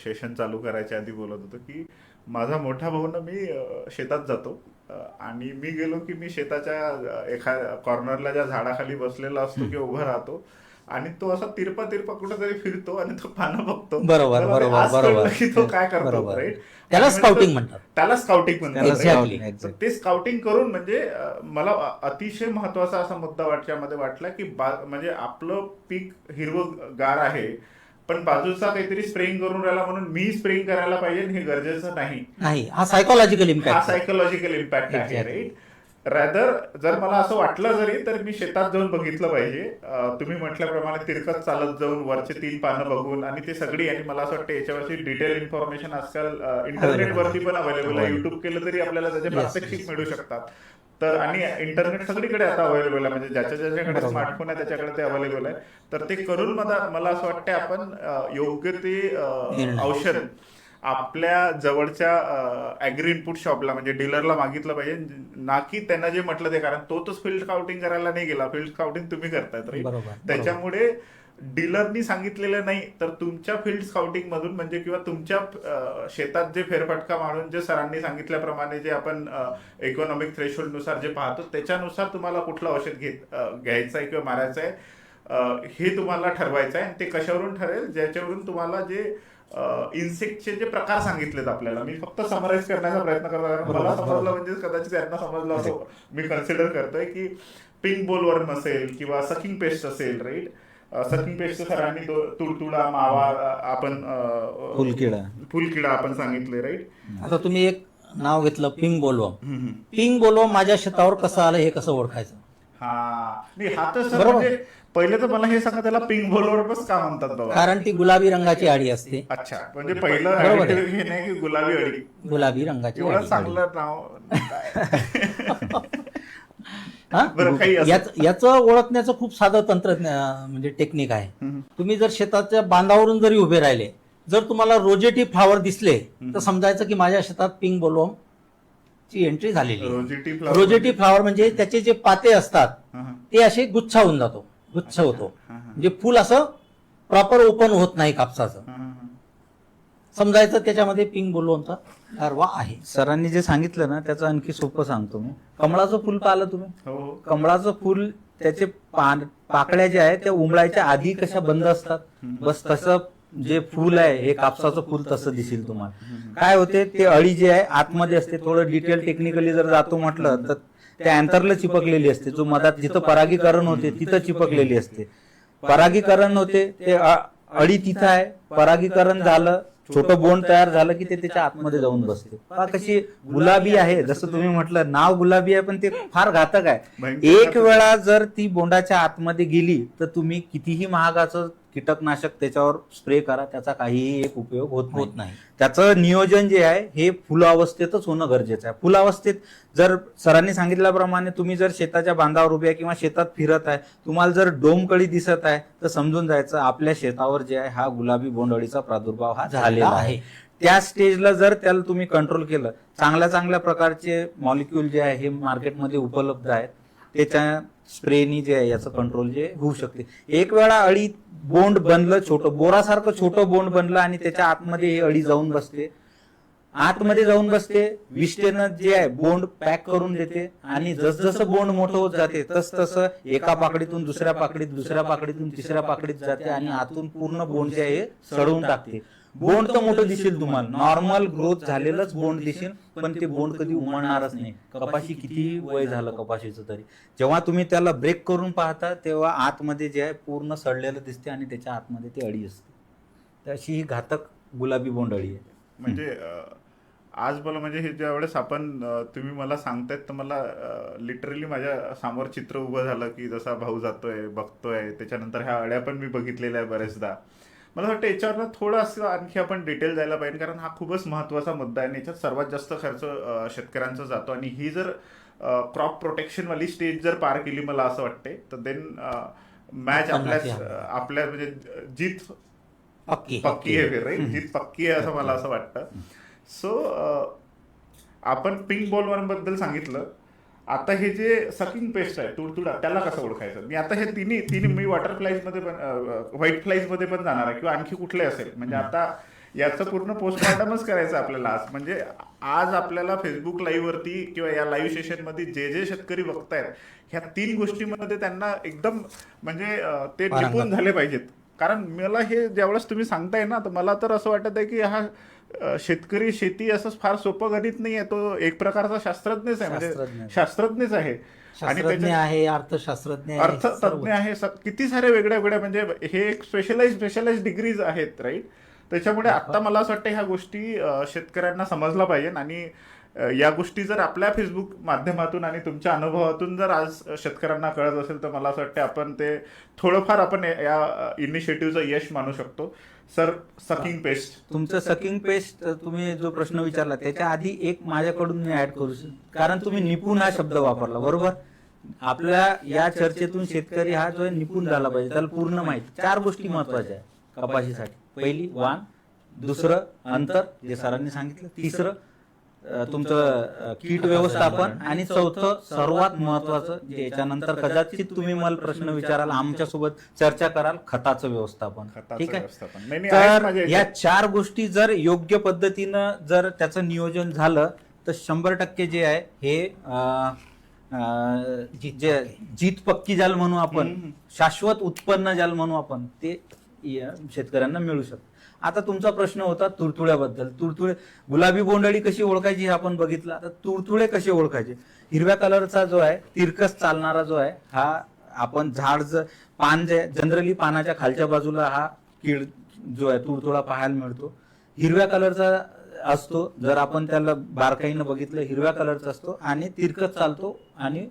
सेशन चालू करायच्या आधी बोलत होतो की माझा मोठा भाऊ ना, मी शेतात जातो आणि मी गेलो की मी शेताच्या एखाद्या कॉर्नरला ज्या झाडाखाली बसलेला असतो किंवा उभा राहतो आणि तो असा तिरपा कुठेतरी फिरतो आणि तो पानं बघतो.
बरोबर,
मला
बरोबर,
आज कळलं
बरोबर.
की तो काय करतो,
बरोबर.
राईट?
त्याला
आणि
स्काउटिंग म्हणतात.
त्याला स्काउटिंग म्हणतात.
Exactly.
तर ते स्काउटिंग करून म्हणजे मला अतिशय महत्वाचा असा मुद्दा वाटच्यामध्ये वाटला की म्हणजे आपलं पीक हिरवंगार आहे, पण बाजूचा काहीतरी स्प्रेइंग करून राहिला म्हणून मी स्प्रेइंग करायला पाहिजे हे गरजेचं नाही.
हा सायकोलॉजिकल
हा
इम्पॅक्ट.
सायकोलॉजिकल इम्पॅक्ट आहे, राईट? रॅदर जर मला असं वाटलं जरी तर मी शेतात जाऊन बघितलं पाहिजे. तुम्ही म्हटल्याप्रमाणे तिरकत चालत जाऊन वरचे 3 पानं बघून, आणि ते सगळी, आणि मला असं वाटतं याच्यावरची डिटेल इन्फॉर्मेशन आजकाल इंटरनेटवरती पण अवेलेबल आहे. युट्यूब केलं तरी आपल्याला त्याचे प्रात्यक्षिक मिळू शकतात. तर आणि इंटरनेट सगळीकडे आता अवेलेबल आहे, म्हणजे ज्याच्याकडे स्मार्टफोन आहे त्याच्याकडे ते अवेलेबल आहे. तर ते करून मला असं वाटतं आपण योग्य ते औषध आपल्या जवळच्या ऍग्री इनपुट शॉपला म्हणजे डीलरला मागितलं पाहिजे, ना की त्यांना जे म्हटलं ते. कारण तोच फील्ड स्काउटिंग करायला नाही गेला, फील्ड स्काउटिंग तुम्ही करतायत, राईट? त्याच्यामुळे डीलरनी सांगितलेलं नाही तर तुमच्या फील्ड स्काउटिंग मधून म्हणजे किंवा तुमच्या शेतात जे फेरफटका मारून जे सरांनी सांगितल्याप्रमाणे जे आपण इकॉनॉमिक थ्रेशोल्ड नुसार जे पाहतो त्याच्यानुसार तुम्हाला कुठलं औषध घ्यायचं आहे किंवा मारायचं आहे हे तुम्हाला ठरवायचं आहे. आणि ते कशावरून ठरेल? ज्याच्यावरून तुम्हाला जे इन्सेक्टचे जे प्रकार सांगितलेत आपल्याला. मी फक्त समराईज करण्याचा प्रयत्न करतो, कारण मला समजलं म्हणजे कदाचित त्यांना समजलं असं मी कन्सिडर करतोय की पिंक बोलवर्म असेल किंवा सकिंग पेस्ट असेल, राईट? सकिंग पेस्ट सरांनी तुडतुडा, मावा, आपण फुलकिडा आपण सांगितले, राईट?
आता तुम्ही एक नाव घेतलं पिंक बोलवर्म. पिंक बोलवर्म माझ्या शेतावर कसं आलं हे कसं ओळखायचं?
हा तर म्हणजे पहिले तर मला हे सांगा, त्याला पिंक बोलवर्मच का म्हणतात बाबा?
कारण ती गुलाबी रंगाची अळी असते.
अच्छा, म्हणजे पहिलं हे नाही की गुलाबी अळी,
गुलाबी रंगाची
एवढं
अळी.
चांगलं नाव.
याचं ओळखण्याचं खूप साधं तंत्रज्ञान म्हणजे टेक्निक आहे. तुम्ही जर शेताच्या बांधावरून जरी उभे राहिले, जर तुम्हाला रोजेटी फ्लावर दिसले तर समजायचं की माझ्या शेतात पिंक बोलवर्म ची एंट्री झालेली. रोजेटी फ्लावर म्हणजे त्याचे जे पाते असतात ते असे गुच्छ होतो, म्हणजे फुल असं प्रॉपर ओपन होत नाही कापसाचं. समजायचं त्याच्यामध्ये पिंक बोलवर्मचा larva आहे.
सरांनी जे सांगितलं ना त्याचं आणखी सोपं सांगतो मी. कमळाचं फुल पाहिलं तुम्ही? कमळाचं फुल त्याचे पाकळ्या ज्या आहेत त्या उमळायच्या आधी कशा बंद असतात, बस तसं जे फुल आहे हे कापसाचं फुल तसं दिसेल तुम्हाला. काय होते, ते अळी जे आहे आतमध्ये असते. थोडं डिटेल टेक्निकली जर जातो म्हटलं तर त्या अँथरला चिपकलेली असते, जो मधात जिथं परागीकरण होते तिथं चिपकलेली असते. परागीकरण होते ते अळी तिथं आहे, परागीकरण झालं, छोटं बोंड तयार झालं की ते त्याच्या आतमध्ये जाऊन बसते. कशी गुलाबी आहे, जसं तुम्ही म्हटलं नाव गुलाबी आहे पण ते फार घातक आहे. एक वेळा जर ती बोंडाच्या आतमध्ये गेली तर तुम्ही कितीही महागाचं कीटकनाशक त्याच्यावर स्प्रे करा, त्याचा काहीही एक उपयोग होत नाही. त्याचं नियोजन जे आहे हे फुलावस्थेतच होणं गरजेचं आहे. फुलावस्थेत जर सरांनी सांगितल्याप्रमाणे तुम्ही जर शेताच्या बांधावर उभे आहे किंवा शेतात फिरत आहे, तुम्हाला जर डोमकळी दिसत आहे तर समजून जायचं आपल्या शेतावर जे आहे हा गुलाबी बोंडअळीचा प्रादुर्भाव हा झालेला आहे. त्या स्टेजला जर त्याला तुम्ही कंट्रोल केलं, चांगल्या प्रकारचे मॉलिक्यूल जे आहे हे मार्केटमध्ये उपलब्ध आहेत, त्याच्या स्प्रेनी जे आहे याचं कंट्रोल जे होऊ शकते. एक वेळा अळी बोंड बनलं, छोटं बोरासारखं छोटं बोंड बनलं आणि त्याच्या आतमध्ये ही अळी जाऊन बसते, विष्ठेनं जे आहे बोंड पॅक करून देते आणि जसं बोंड मोठं होत जाते तसं एका पाकडीतून दुसऱ्या पाकडीत, दुसऱ्या पाकडीतून तिसऱ्या पाकडीत जाते आणि आतून पूर्ण बोंड जे आहे सडवून टाकते. बोंड तर मोठं दिसेल तुम्हाला, नॉर्मल ग्रोथ झालेलंच बोंड दिसेल, पण ते बोंड कधी उमळणारच नाही. कपाशी किती वय झालं कपाशीचं तरी, जेव्हा तुम्ही त्याला ब्रेक करून पाहता तेव्हा आतमध्ये जे आहे पूर्ण सडलेलं दिसते आणि त्याच्या आतमध्ये ती अळी असते. तर अशी ही घातक गुलाबी बोंड अळी आहे.
म्हणजे आज मला म्हणजे हे ज्यावेळेस आपण तुम्ही मला सांगतायत तर मला लिटरली माझ्या समोर चित्र उभं झालं की जसा भाऊ जातोय बघतोय, त्याच्यानंतर ह्या अड्या पण मी बघितलेल्या आहे बरेचदा. मला वाटतं याच्यावर थोडं असं आणखी आपण डिटेल जायला पाहिजे, कारण हा खूपच महत्त्वाचा मुद्दा आहे आणि याच्यात सर्वात जास्त खर्च शेतकऱ्यांचा जातो. आणि ही जर क्रॉप प्रोटेक्शन वाली स्टेज जर पार केली मला असं वाटते तर देन मॅच आपल्या म्हणजे जीत पक्की आहे, राईट, जीत पक्की आहे असं मला असं वाटतं. सो आपण पिंक बॉलवर्म बद्दल सांगितलं. आता हे जे सकिंग पेस्ट आहे तुडतुडा, त्याला कसं ओळखायचं? मी आता हे तिन्ही मी वॉटर फ्लाईज मध्ये पण व्हाईट फ्लाईज मध्ये पण जाणार आहे किंवा आणखी कुठले असेल, म्हणजे आता याचं पूर्ण पोस्टमॉर्टमच करायचं आपल्याला आज. म्हणजे आज आपल्याला फेसबुक लाईव्ह वरती किंवा या लाईव्ह सेशन मध्ये जे शेतकरी बघतायत ह्या 3 गोष्टींमध्ये त्यांना एकदम म्हणजे ते निपुण झाले पाहिजेत. कारण मला हे ज्यावेळेस तुम्ही सांगताय ना, तर मला तर असं वाटत आहे की हा शेतकरी शेती असं फार सोपं गणित नाहीये, तो एक प्रकारचा शास्त्रज्ञच आहे, म्हणजे शास्त्रज्ञच आहे आणि
शास्त्रज्ञ आहे, अर्थशास्त्रज्ञ आहे,
अर्थतज्ञ आहे, किती सारे वेगळ्या वेगळ्या, म्हणजे हे एक स्पेशलाइज डिग्रीज आहेत, राईट. त्याच्यामुळे आता मला असं वाटतं ह्या गोष्टी शेतकऱ्यांना समजला पाहिजे. आणि या गोष्टी जर आपल्या फेसबुक माध्यमातून आणि तुमच्या अनुभवातून जर आज शेतकऱ्यांना कळत असेल तर मला असं वाटतं आपण ते थोडंफार आपण या इनिशिएटिव्हचं यश मानू शकतो. सर, सकिंग पेस्ट,
तुमचं सकिंग पेस्ट तुम्ही जो प्रश्न विचारला त्याच्या आधी एक माझ्याकडून मी ऍड करू शकतो, कारण तुम्ही निपुण हा शब्द वापरला, बरोबर. आपल्या या चर्चेतून शेतकरी हा जो निपुण झाला पाहिजे, त्याला पूर्ण माहिती. 4 गोष्टी महत्वाच्या आहेत कपाशीसाठी. पहिली वाण, दुसरं अंतर जे सरांनी सांगितलं, तिसरं तुमचं कीट व्यवस्थापन, आणि चौथं सर्वात महत्वाचं जे याच्यानंतर कदाचित तुम्ही मला प्रश्न विचाराल, आमच्यासोबत चर्चा कराल, खताचं व्यवस्थापन. ठीक आहे. तर या 4 गोष्टी जर योग्य पद्धतीनं जर त्याचं नियोजन झालं तर 100% जे आहे हे जे जीत पक्की जाल म्हणू आपण, शाश्वत उत्पन्न जाल म्हणू आपण, ते शेतकऱ्यांना मिळू शकतं. आता तुमचा प्रश्न होता तुडतुड्याबद्दल. गुलाबी बोंडअळी कशी ओळखायची हे आपण बघितलं. आता तुडतुडे कसे ओळखायचे? हिरव्या कलरचा जो आहे तिरकस चालणारा जो आहे हा आपण पान जे जनरली पानाच्या खालच्या बाजूला हा कीड जो आहे तुडतुडा पाहायला मिळतो. हिरव्या कलरचा असतो, जर आपण त्याला बारकाईनं बघितलं हिरव्या कलरचा असतो आणि तिरकस चालतो. आणि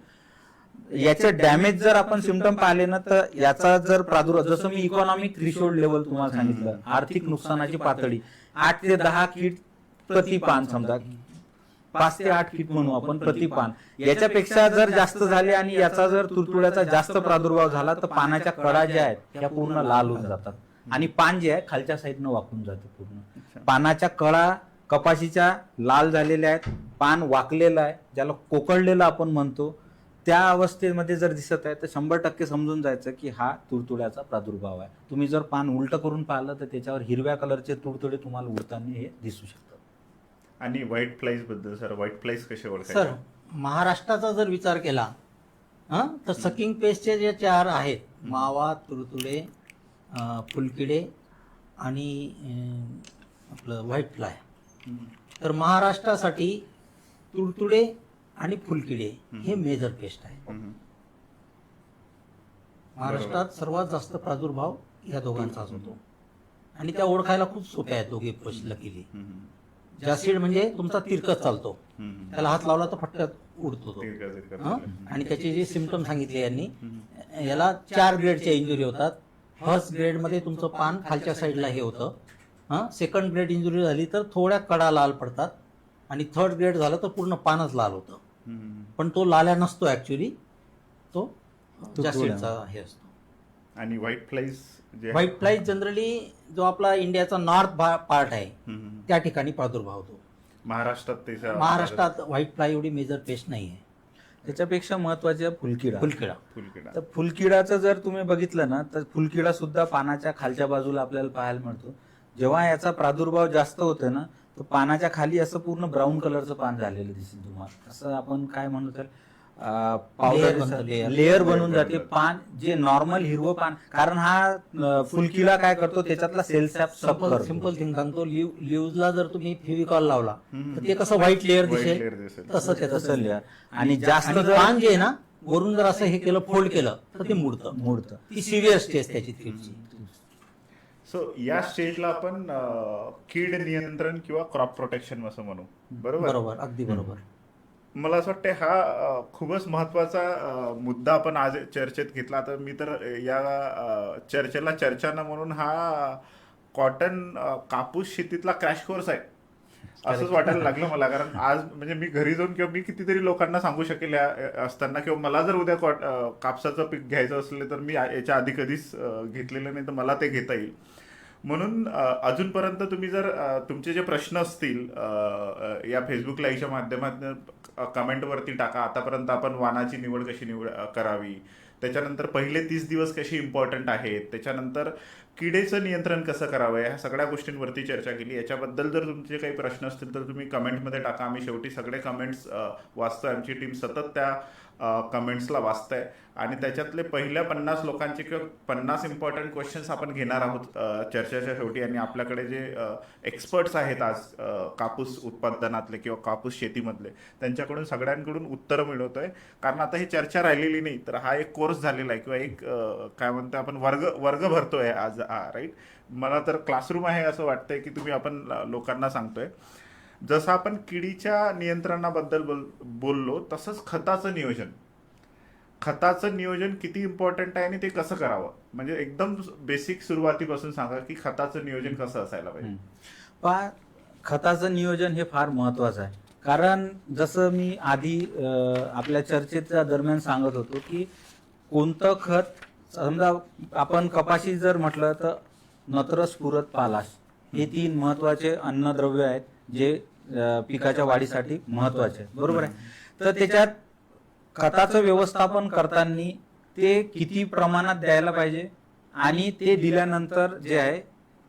याचे डॅमेज जर आपण सिम्पटम पाहिले ना तर याचा जर प्रादुर्भाव, जसं मी इकॉनॉमिक थ्रेशोल्ड लेवल तुम्हाला सांगितलं, आर्थिक नुकसानाची पातळी 8 ते 10 कीट प्रति पान, समजा 5 ते 8 कीट म्हणू आपण प्रति पान, याच्यापेक्षा जर जास्त झाले आणि याचा जर तुडतुड्याचा जास्त प्रादुर्भाव झाला तर पानाच्या कडा ज्या आहेत त्या पूर्ण लाल होऊन जातात आणि पान जे आहे खालच्या साईडनं वाकून जाते. पूर्ण पानाच्या कडा कपाशीच्या लाल झालेल्या आहेत, पान वाकलेलं आहे, ज्याला कोकळलेलं आपण म्हणतो, त्या अवस्थेमध्ये जर दिसत आहे तर 100% समजून जायचं की हा तुडतुड्याचा प्रादुर्भाव आहे. तुम्ही जर पान उलट करून पाहिलं तर त्याच्यावर हिरव्या कलरचे तुडतुडे तुम्हाला उडताना हे दिसू शकतात.
आणि व्हाईट फ्लाईज बद्दल सर, व्हाईट फ्लाईज कसे ओळखायचे?
सर, महाराष्ट्राचा जर विचार केला तर सकिंग पेस्टचे जे 4 आहेत, मावा, तुडतुडे, फुलकिडे आणि आपलं व्हाईट फ्लाय, तर महाराष्ट्रासाठी तुडतुडे आणि फुलकिडे हे मेजर पेस्ट आहे. महाराष्ट्रात सर्वात जास्त प्रादुर्भाव या दोघांचाच होतो आणि त्या ओळखायला खूप सोप्या आहेत दोघे लकीली. जासीड म्हणजे तुमचा तिरकस चालतो, त्याला हात लावला तर फटक्यात उडतो तो. आणि त्याचे जे सिम्पटम सांगितले यांनी, याला 4 ग्रेडच्या इंजुरी होतात. फर्स्ट ग्रेड मध्ये तुमचं पान खालच्या साईडला हे होतं. सेकंड ग्रेड इंजुरी झाली तर थोड्या कडा लाल पडतात आणि थर्ड ग्रेड झालं तर पूर्ण पानच लाल होतं. पण तो लाल्या नसतो, ऍक्च्युली तो जास्तीचा हे असतो.
आणि व्हाईट फ्लाईज
जनरली जो आपला इंडियाचा नॉर्थ पार्ट आहे त्या ठिकाणी प्रादुर्भाव होतो. महाराष्ट्रात व्हाईट फ्लाय एवढी मेजर पेस्ट नाही आहे.
त्याच्यापेक्षा महत्वाचे
फुलकिडा.
तर फुलकिडाचं जर तुम्ही बघितलं ना तर फुलकिडा सुद्धा पानाच्या खालच्या बाजूला आपल्याला पाहायला मिळतो. जेव्हा याचा प्रादुर्भाव जास्त होतो ना तर पानाच्या खाली असं पूर्ण ब्राऊन कलरचं पान झालेलं दिसेल तुम्हाला. असं आपण काय म्हणू तर पावडर लेअर बनून जाते. पान जे नॉर्मल हिरवं पान, कारण हा फुलकिडा काय करतो त्याच्यातला सेल्स
सिंपल थिंग सांगतो, लिव्हजला जर तुम्ही फेविकॉल लावला तर ते कसं व्हाईट लेअर दिसेल तसं लेअर. आणि जास्त पान जे आहे ना वरून जर असं हे केलं, फोल्ड केलं तर ते मुडतं. ती सिव्हिअर स्टेज त्याची.
सो या स्टेजला आपण कीड नियंत्रण किंवा क्रॉप प्रोटेक्शन असं म्हणू, बरोबर?
बरोबर, अगदी बरोबर.
मला असं वाटतं हा खूपच महत्वाचा मुद्दा आपण आज चर्चेत घेतला. तर मी तर या चर्चेला चर्चा न म्हणून हा कापूस शेतीतला क्रॅश कोर्स आहे असंच वाटायला लागलं मला. कारण आज म्हणजे मी घरी जाऊन किंवा मी कितीतरी लोकांना सांगू शकेल असताना, किंवा मला जर उद्या कापसाचं पीक घ्यायचं असलं तर मी याच्या आधी कधीच घेतलेलं नाही, तर मला ते घेता येईल. म्हणून अजूनपर्यंत तुम्ही जर तुमचे जे प्रश्न असतील या फेसबुक लाईव्हच्या माध्यमातून कमेंटवरती टाका. आतापर्यंत आपण वाणाची निवड कशी करावी, त्याच्यानंतर पहिले 30 दिवस कसे इम्पॉर्टंट आहेत, त्याच्यानंतर किडेचं नियंत्रण कसं करावं, ह्या सगळ्या गोष्टींवरती चर्चा केली. याच्याबद्दल जर तुमचे काही प्रश्न असतील तर तुम्ही कमेंटमध्ये टाका. आम्ही शेवटी सगळे कमेंट्स वाचतोय, आमची टीम सतत त्या कमेंट्सला वाचताय आणि त्याच्यातले पहिल्या 50 लोकांचे किंवा 50 इम्पॉर्टंट क्वेश्चन्स आपण घेणार आहोत चर्चेच्या शेवटी. आणि आपल्याकडे जे एक्सपर्ट्स आहेत आज कापूस उत्पादनातले किंवा कापूस शेतीमधले, त्यांच्याकडून सगळ्यांकडून उत्तरं मिळवतोय. कारण आता ही चर्चा राहिलेली नाही, तर हा एक कोर्स झालेला आहे किंवा एक काय म्हणतो आपण वर्ग भरतोय आज, राईट. मला तर क्लासरूम आहे असं वाटतंय की तुम्ही आपण लोकांना सांगतोय. जसं आपण किडीच्या नियंत्रणाबद्दल बोललो, तसंच खताचं नियोजन किती इम्पॉर्टंट आहे आणि ते कसं करावं, म्हणजे एकदम बेसिक सुरुवातीपासून सांगा की खताचं नियोजन कसं असायला पाहिजे.
खताचं नियोजन हे फार महत्वाचं आहे. कारण जसं मी आधी आपल्या चर्चेच्या दरम्यान सांगत होतो की कोणतं खत, समजा आपण कपाशी जर म्हटलं तर नत्र, स्फुरद, पालाश हे 3 महत्वाचे अन्नद्रव्य आहेत जे पिकाच्या वाढीसाठी महत्वाचे आहेत, बरोबर आहे. तर त्याच्यात खताचं व्यवस्थापन करताना ते किती प्रमाणात द्यायला पाहिजे आणि ते दिल्यानंतर जे आहे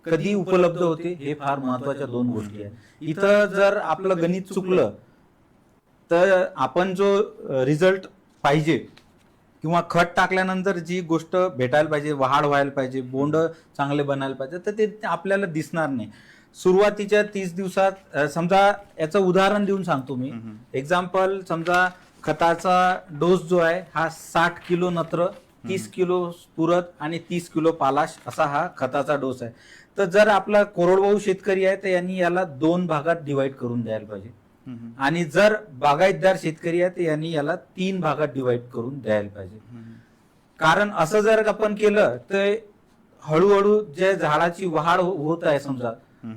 कधी उपलब्ध होते, हे फार महत्वाच्या 2 गोष्टी आहेत. इथं जर आपलं गणित चुकलं तर आपण जो रिझल्ट पाहिजे किंवा खत टाकल्यानंतर जी गोष्ट भेटायला पाहिजे, वाढ व्हायला पाहिजे, बोंड चांगले बनायला पाहिजे, तर ते आपल्याला दिसणार नाही. सुरुवातीच्या 30 दिवसात समजा याचं उदाहरण देऊन सांगतो मी. एक्झाम्पल, समजा खताचा डोस जो आहे हा 60 किलो नत्र, 30 किलो स्फुरद आणि 30 किलो पालाश असा हा खताचा डोस आहे. तर जर आपला कोरडवाहू शेतकरी आहे तर यांनी याला 2 भागात डिवाइड करून द्यायला पाहिजे. आणि जर बागायतदार शेतकरी आहे तर यांनी याला 3 भागात डिवाइड करून द्यायला पाहिजे. कारण असं जर आपण केलं तर हळूहळू जे झाडाची वाढ होत आहे समजा,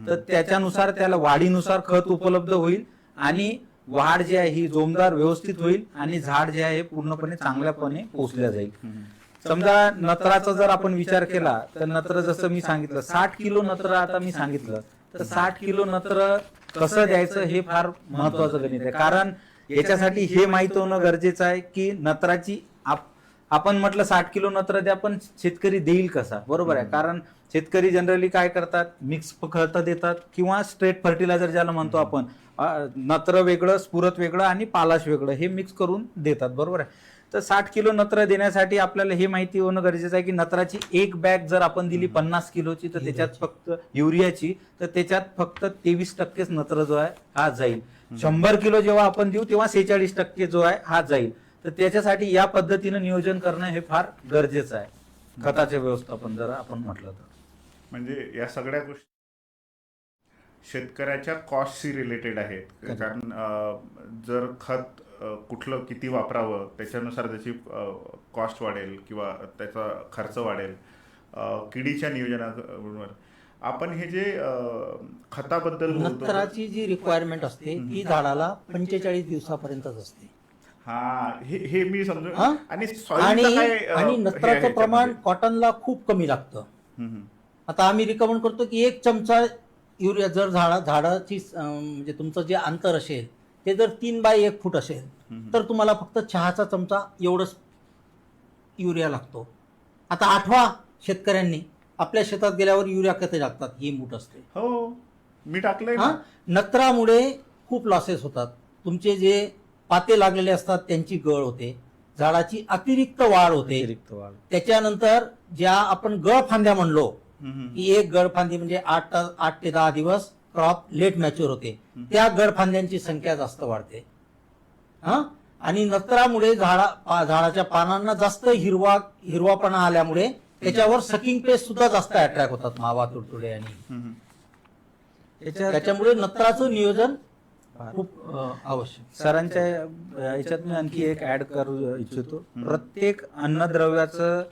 तर त्याच्यानुसार त्याला वाढीनुसार खत उपलब्ध होईल आणि वाढ जी आहे ही जोमदार व्यवस्थित होईल आणि झाड जे आहे पूर्णपणे चांगल्यापणे पोचल्या जाईल. समजा नत्राचा जर आपण विचार केला तर नत्र जसं मी सांगितलं 60 किलो नत्र आता मी सांगितलं, तर 60 किलो नत्र कसं द्यायचं हे फार महत्वाचं गणित आहे. कारण याच्यासाठी हे माहित होणं गरजेचं आहे की नत्राची आपण म्हटलं 60 किलो नत्र द्या, पण शेतकरी देईल कसा, बरोबर आहे. कारण शेतकरी जनरली काय करतात, मिक्स खतं देतात किंवा स्ट्रेट फर्टिलायझर ज्याला म्हणतो आपण, नत्र वेगळं, स्फुरद वेगळं आणि पालाश वेगळं हे मिक्स करून देतात, बरोबर आहे. तर 60 किलो नत्र देण्यासाठी आपल्याला हे माहिती होणं गरजेचं आहे की नत्राची एक बॅग जर आपण दिली 50 किलोची तर त्याच्यात फक्त युरियाची, तर त्याच्यात फक्त 23% नत्र जो आहे हा जाईल. 100 किलो जेव्हा आपण देऊ तेव्हा 46% जो आहे हा जाईल. तर त्याच्यासाठी या पद्धतीनं नियोजन करणं हे फार गरजेचं आहे खताचे व्यवस्थापन जर आपण म्हटलं तर.
म्हणजे या सगळ्या गोष्टी शेतकऱ्याच्या कॉस्टशी रिलेटेड आहेत. कारण जर खत कुठलं किती वापरावं त्याच्यानुसार त्याची कॉस्ट वाढेल किंवा त्याचा खर्च वाढेल. किडीच्या नियोजनावर आपण हे जे खताबद्दल बोलतो,
नत्राची जी रिक्वायरमेंट असते ती झाडाला 45 दिवसापर्यंतच असते.
हा, हे मी समजू.
आणि नत्राचं प्रमाण कॉटनला खूप कमी लागतं. आता आम्ही रिकमेंड करतो की 1 चमचा युरिया जर झाडाची म्हणजे तुमचं जे अंतर असेल ते जर 3 बाय 1 फूट असेल तर तुम्हाला फक्त चहाचा चमचा एवढंच युरिया लागतो. आता आठवा शेतकऱ्यांनी आपल्या शेतात गेल्यावर युरिया कधी टाकतात ही मूठ असते.
हो, मी टाकलंय.
नत्रामुळे खूप लॉसेस होतात. तुमचे जे पाते लागलेले असतात त्यांची गळ होते, झाडाची अतिरिक्त वाढ होते. त्याच्यानंतर ज्या आपण गळफांद्या म्हणलो की एक गळफांदी म्हणजे 8 ते 10 दिवस क्रॉप लेट मॅच्युअर होते, त्या गळफांद्यांची संख्या जास्त वाढते. आणि नत्रामुळे झाडाच्या पानांना जास्त हिरवापणा आल्यामुळे त्याच्यावर सकिंग पेस्ट सुद्धा जास्त अट्रॅक्ट होतात मावा, तुडतुडे आणि त्याच्यामुळे नत्राचं नियोजन खूप आवश्यक.
सरांच्या याच्यात मी आणखी एक ऍड करू इच्छितो. प्रत्येक अन्नद्रव्याचं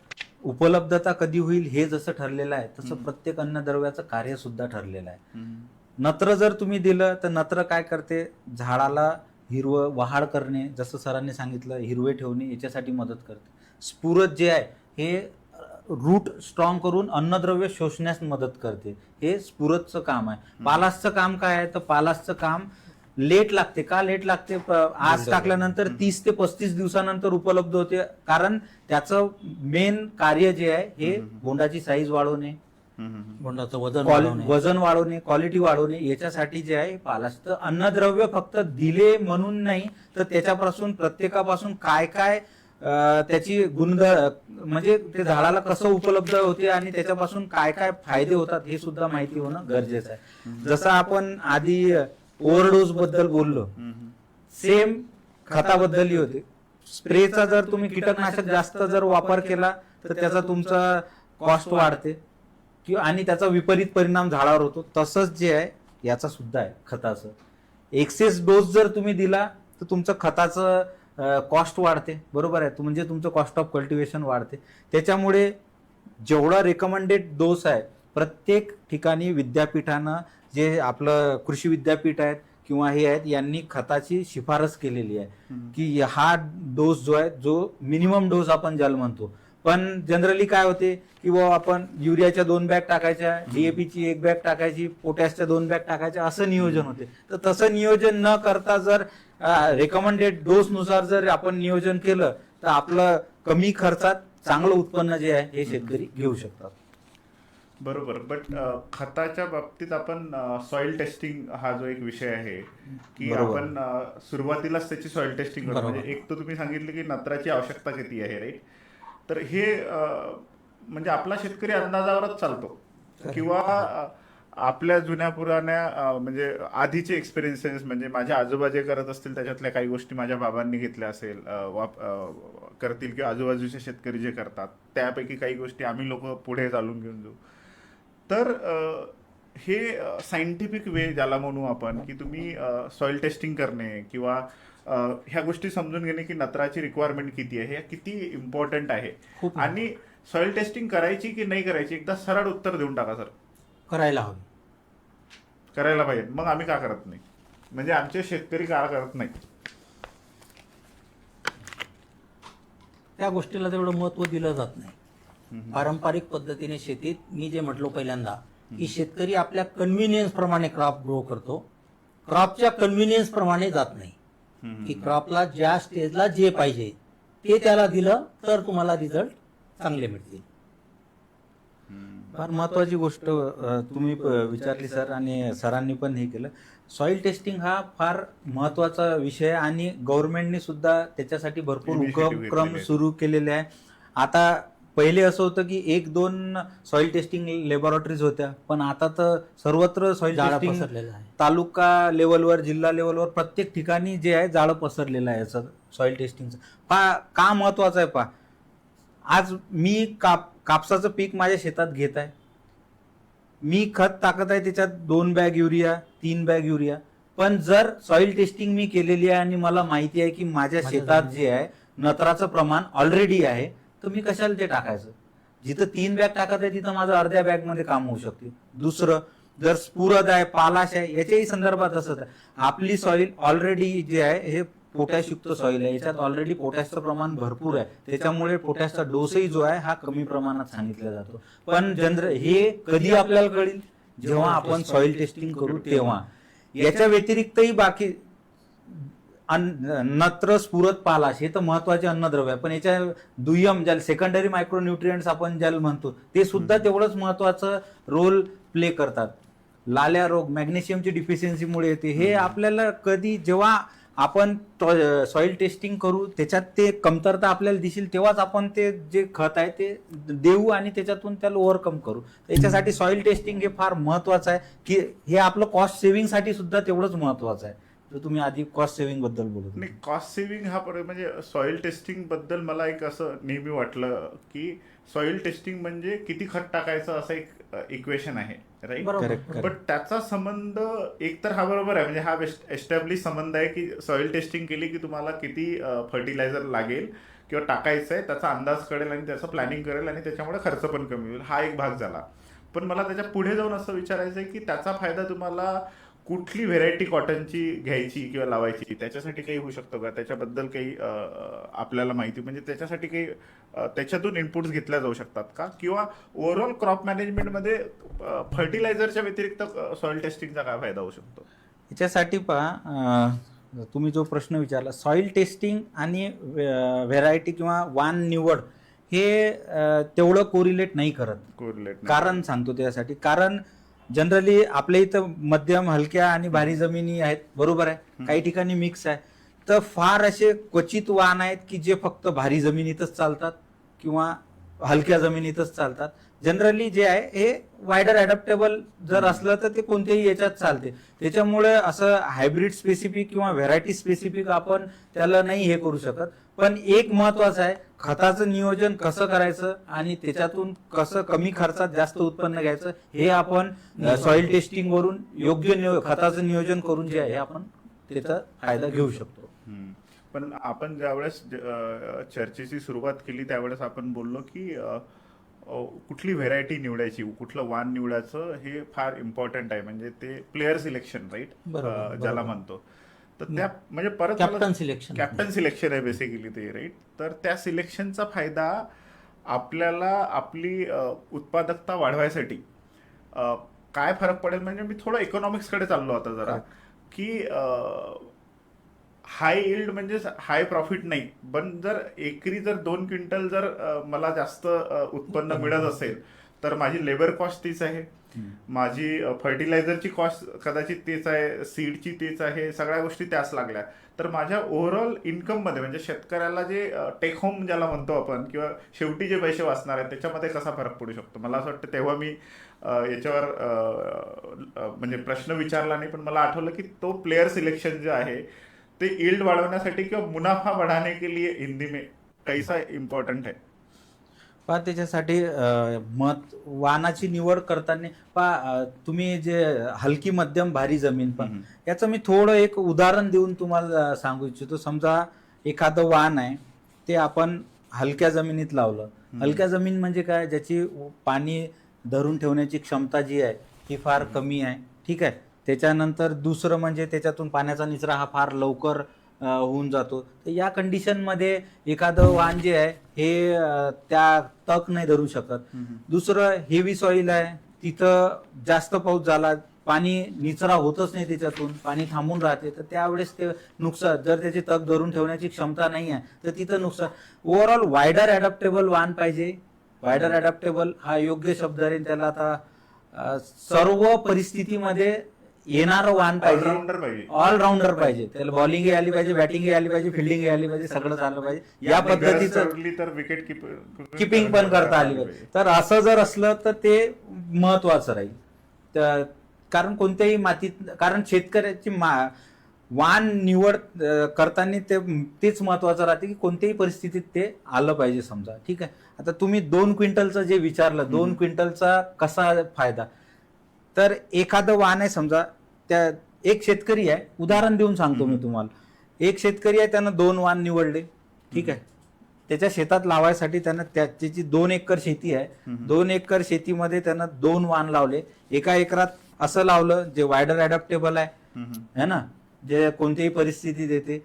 उपलब्धता कधी होईल हे जसं ठरलेलं आहे, तसं प्रत्येक अन्नद्रव्याचं कार्य सुद्धा ठरलेलं आहे. नत्र जर तुम्ही दिलं तर नत्र काय करते, झाडाला हिरवं वहाड करणे, जसं सरांनी सांगितलं हिरवे ठेवणे, याच्यासाठी मदत करते. स्फुरद जे आहे हे रूट स्ट्रॉंग करून अन्नद्रव्य शोषण्यास मदत करते. हे स्फुरदचं काम आहे. पालाशचं काम काय आहे, तर पालाशचं काम लेट लागते. का लेट लागते, आज टाकल्यानंतर 30 ते 35 दिवसानंतर उपलब्ध होते. कारण त्याचं मेन कार्य जे आहे हे बोंडाची साईज वाढवणे,
बोंडाचं वजन
वाढवणे, क्वालिटी वाढवणे, याच्यासाठी जे आहे पालाश. तर अन्नद्रव्य फक्त दिले म्हणून नाही, तर त्याच्यापासून प्रत्येकापासून काय काय त्याची म्हणजे ते झाडाला कसं उपलब्ध होते आणि त्याच्यापासून काय काय फायदे होतात हे सुद्धा माहिती होणं गरजेचं आहे. जसं आपण आधी ओव्हरडोस बद्दल बोललो, सेम खताबद्दलही होते. स्प्रेचा जर तुम्ही कीटकनाशक जास्त जर वापर केला तर त्याचा तुमचा कॉस्ट वाढते किंवा आणि त्याचा विपरीत परिणाम झाडावर होतो. तसंच जे आहे याचा सुद्धा आहे खताचं. एक्सेस डोस जर तुम्ही दिला तर तुमचं खताचं कॉस्ट वाढते, बरोबर आहे, म्हणजे तुमचं कॉस्ट ऑफ कल्टिवेशन वाढते. त्याच्यामुळे जेवढा रेकमेंडेड डोस आहे प्रत्येक ठिकाणी विद्यापीठानं, जे आपलं कृषी विद्यापीठ आहेत किंवा हे आहेत, यांनी खताची शिफारस केलेली आहे की हा डोस जो आहे, जो मिनिमम डोस आपण ज्याला म्हणतो. पण जनरली काय होते की आपण युरियाच्या 2 बॅग टाकायच्या, डीएपीची 1 बॅग टाकायची, पोटॅशच्या 2 बॅग टाकायच्या, असं नियोजन होते. तर तसं नियोजन न करता जर रेकमेंडेड डोस नुसार जर आपण नियोजन केलं तर आपलं कमी खर्चात चांगलं उत्पन्न जे आहे हे शेतकरी घेऊ शकतात.
बरोबर. बट खताच्या बाबतीत आपण सॉइल टेस्टिंग हा जो एक विषय आहे की आपण सुरुवातीलाच त्याची सॉइल टेस्टिंग करतो. म्हणजे एक तर तुम्ही सांगितलं की नत्राची आवश्यकता किती आहे, राईट. तर हे म्हणजे आपला शेतकरी अंदाजावरच चालतो किंवा आपल्या जुन्या पुराण्या म्हणजे आधीचे एक्सपिरियन्सेस, म्हणजे माझ्या आजोबा जे करत असतील त्याच्यातल्या काही गोष्टी माझ्या बाबांनी घेतल्या असेल, करतील किंवा आजूबाजूचे शेतकरी जे करतात त्यापैकी काही गोष्टी आम्ही लोक पुढे चालून घेऊन जाऊ. तर हे सायंटिफिक वे ज्याला म्हणू आपण, की तुम्ही सॉइल टेस्टिंग करणे किंवा ह्या गोष्टी समजून घेणे की नत्राची रिक्वायरमेंट किती आहे, हे किती इम्पॉर्टंट आहे. आणि सॉइल टेस्टिंग करायची की नाही करायची एकदा सरळ उत्तर देऊन टाका सर.
करायला हवी,
करायला पाहिजे. मग आम्ही का करत नाही, म्हणजे आमचे शेतकरी का करत नाही,
त्या गोष्टीला तेवढं महत्व दिलं जात नाही. पारंपरिक पद्धतीने शेतीत मी जे म्हटलो पहिल्यांदा की शेतकरी आपल्या कन्व्हिनियन्स प्रमाणे क्रॉप ग्रो करतो, क्रॉपच्या कन्व्हिनियन्स प्रमाणे जात नाही. की क्रॉपला ज्या स्टेजला जे पाहिजे ते त्याला दिलं तर तुम्हाला रिझल्ट चांगले मिळतील.
फार महत्वाची गोष्ट तुम्ही विचारली सर, आणि सरांनी पण हे केलं. सॉइल टेस्टिंग हा फार महत्वाचा विषय आहे आणि गव्हर्नमेंटने सुद्धा त्याच्यासाठी भरपूर उपक्रम सुरू केलेले आहे. आता पहिले असं होतं की 1-2 सॉइल टेस्टिंग लॅबोरेटरीज होत्या, पण आता तर सर्वत्र सॉइल टेस्टिंग तालुका लेवलवर, जिल्हा लेवलवर प्रत्येक ठिकाणी जे आहे जाळं पसरलेलं आहे याचं सॉइल टेस्टिंगचं. का महत्वाचं आहे पहा, आज मी कापसाचं पीक माझ्या शेतात घेत आहे, मी खत टाकत आहे त्याच्यात 2 बॅग युरिया, 3 बॅग युरिया, पण जर सॉइल टेस्टिंग मी केलेली आहे आणि मला माहिती आहे की माझ्या शेतात जे आहे नत्राचं प्रमाण ऑलरेडी आहे, तर मी कशाला ते टाकायचं. जिथं 3 बॅग टाकत आहे तिथं माझं अर्ध्या बॅग मध्ये काम होऊ शकते. दुसरं, जर स्फुरद आहे, पालाश आहे, याच्याही संदर्भात असत आहे. आपली सॉइल ऑलरेडी जे आहे हे पोटॅशयुक्त सॉइल आहे, याच्यात ऑलरेडी पोटॅशचं प्रमाण भरपूर आहे, त्याच्यामुळे पोटॅशचा डोसही जो आहे हा कमी प्रमाणात सांगितला जातो. पण हे कधी आपल्याला कळेल, जेव्हा आपण सॉइल टेस्टिंग करू तेव्हा. याच्या व्यतिरिक्तही बाकी नत्र, स्फुरद, पालाश हे तर महत्वाचे अन्नद्रव्य आहे, पण याच्या दुय्यम ज्याला सेकंडरी मायक्रोन्यूट्रिएंट्स आपण ज्याला म्हणतो ते सुद्धा तेवढंच महत्वाचं रोल प्ले करतात. लाल्या रोग मॅग्नेशियमची डिफिशियन्सीमुळे येते. हे आपल्याला कधी जेव्हा आपण सॉइल टेस्टिंग करू त्याच्यात ते कमतरता आपल्याला दिसेल तेव्हाच आपण ते जे खत आहे ते देऊ आणि त्याच्यातून त्याला ओव्हरकम करू. याच्यासाठी सॉइल टेस्टिंग हे फार महत्वाचं आहे की हे आपलं कॉस्ट सेव्हिंगसाठी सुद्धा तेवढंच महत्वाचं आहे जो तुम्ही आधी कॉस्ट सेव्हिंग बद्दल बोलत होते.
नाही, कॉस्ट सेव्हिंग हा म्हणजे सॉइल टेस्टिंग बद्दल मला एक असं नेहमी वाटलं की सॉइल टेस्टिंग म्हणजे किती खत टाकायचं असं एक इक्वेशन आहे, राईट?
बरोबर.
Correct.
पण त्याचा संबंध एकतर हा बरोबर आहे, म्हणजे हा एस्टॅब्लिश संबंध आहे की सॉइल टेस्टिंग केली की तुम्हाला किती फर्टिलायझर लागेल किंवा टाकायचं आहे त्याचा अंदाज कळेल आणि त्याचं प्लॅनिंग करेल आणि त्याच्यामुळे खर्च पण कमी होईल. हा एक भाग झाला. पण मला त्याच्या पुढे जाऊन असं विचारायचं आहे की त्याचा फायदा तुम्हाला कुठली व्हेरायटी कॉटनची घ्यायची किंवा लावायची त्याच्यासाठी काही होऊ शकतो का? त्याच्याबद्दल काही आपल्याला माहिती, म्हणजे त्याच्यासाठी काही त्याच्यातून इनपुट्स घेतल्या जाऊ शकतात का? किंवा ओव्हरऑल क्रॉप मॅनेजमेंटमध्ये फर्टिलायझरच्या व्यतिरिक्त सॉइल टेस्टिंगचा काय फायदा होऊ शकतो?
याच्यासाठी पहा, तुम्ही जो प्रश्न विचारला, सॉइल टेस्टिंग आणि व्हेरायटी किंवा वाण निवड हे तेवढं कोरिलेट नाही करत.
कोरिलेट
कारण सांगतो त्यासाठी, कारण जनरली आपल्या इथं मध्यम हलक्या आणि भारी जमिनी आहेत, बरोबर आहे, काही ठिकाणी मिक्स आहे. तर फार असे क्वचित वाण आहेत की जे फक्त भारी जमिनीतच चालतात किंवा हलक्या जमिनीतच चालतात. जनरली जे आहे हे वायडर अडॅप्टेबल जर असलं तर ते कोणत्याही याच्यात चालते. त्याच्यामुळे असं हायब्रिड स्पेसिफिक किंवा व्हेरायटी स्पेसिफिक आपण त्याला नाही हे करू शकत. पण एक महत्वाचं आहे, खताचं नियोजन कसं करायचं आणि त्याच्यातून कसं कमी खर्चात जास्त उत्पन्न घ्यायचं हे आपण सॉइल टेस्टिंग वरून योग्य खताचं नियोजन करून जे आहे आपण त्याचा फायदा घेऊ शकतो.
पण आपण ज्यावेळेस चर्चेची सुरुवात केली त्यावेळेस आपण बोललो की कुठली व्हेरायटी निवडायची, कुठलं वाण निवडायचं हे फार इम्पॉर्टंट आहे, म्हणजे ते प्लेअर सिलेक्शन, राईट, ज्याला म्हणतो. तर त्या म्हणजे परत
कॅप्टन
सिलेक्शन आहे बेसिकली ते, राईट. तर त्या सिलेक्शनचा फायदा आपल्याला आपली उत्पादकता वाढवायसाठी काय फरक पडेल? म्हणजे मी थोडं इकॉनॉमिक्सकडे चाललो आता जरा, की हाय इल्ड म्हणजे हाय प्रॉफिट नाही, पण जर एकरी जर 2 क्विंटल जर मला जास्त उत्पन्न मिळत असेल तर माझी लेबर कॉस्ट तीच आहे, माझी फर्टिलायझरची कॉस्ट कदाचित तेच आहे, सीडची तेच आहे, सगळ्या गोष्टी त्याच लागल्या. तर माझ्या ओव्हरऑल इन्कममध्ये म्हणजे शेतकऱ्याला जे टेक होम ज्याला म्हणतो आपण किंवा शेवटी जे पैसे वाचणार आहेत त्याच्यामध्ये कसा फरक पडू शकतो? मला असं वाटतं तेव्हा मी याच्यावर म्हणजे प्रश्न विचारला नाही, पण मला आठवलं की तो प्लेअर सिलेक्शन जे आहे ते यील्ड वाढवण्यासाठी किंवा मुनाफा बढ़ाने के लिए हिंदी में कैसा इम्पॉर्टंट है?
पहा, त्याच्यासाठी वाणाची निवड करताना पहा, तुम्ही जे हलकी मध्यम भारी जमीन पण याचं मी थोडं एक उदाहरण देऊन तुम्हाला सांगू इच्छितो. समजा एखादं वाण आहे ते आपण हलक्या जमिनीत लावलं. हलक्या जमीन म्हणजे काय, ज्याची पाणी धरून ठेवण्याची क्षमता जी आहे ही फार कमी आहे, ठीक आहे. त्याच्यानंतर दुसरं म्हणजे त्याच्यातून पाण्याचा निचरा हा फार लवकर होऊन जातो. तर या कंडिशनमध्ये एखादं वाण जे आहे हे त्या तक नाही धरू शकत. दुसरं हेवी सॉइल आहे, तिथं जास्त पाऊस झाला, पाणी निचरा होतच नाही, त्याच्यातून पाणी थांबून राहते, तर त्यावेळेस ते नुकसान, जर त्याची तक धरून ठेवण्याची क्षमता नाही आहे तर तिथं नुकसान. ओव्हरऑल वायडर अडॅप्टेबल वाण पाहिजे. वायडर अडॅप्टेबल हा योग्य शब्द आहे, त्याला आता सर्व परिस्थितीमध्ये येणारं वाण पाहिजे, ऑलराऊंडर पाहिजे. त्याला बॉलिंग आली पाहिजे, बॅटिंग आली पाहिजे, फिल्डिंग आली पाहिजे, सगळं झालं पाहिजे. या पद्धतीचं
तर विकेट
किपिंग पण करता आली पाहिजे. तर असं जर असलं तर ते महत्वाचं राहील. कारण कोणत्याही मातीत, कारण शेतकऱ्याची वाण निवड करताना तेच महत्वाचं राहते की कोणत्याही परिस्थितीत ते आलं पाहिजे. समजा ठीक आहे, आता तुम्ही 2 क्विंटलचं जे विचारलं, 2 क्विंटलचा कसा फायदा, तर एखादं वाण आहे, समजा त्या एक शेतकरी आहे, उदाहरण देऊन सांगतो मी तुम्हाला. एक शेतकरी आहे, त्यानं 2 वाण निवडले, ठीक आहे. त्याच्या शेतात लावायसाठी त्यानं त्याची 2 एकर शेती आहे. 2 एकर शेतीमध्ये त्यानं 2 वाण लावले. एका एकरात असं लावलं जे वायडर अडॅप्टेबल आहे ना, जे कोणतीही परिस्थिती देते.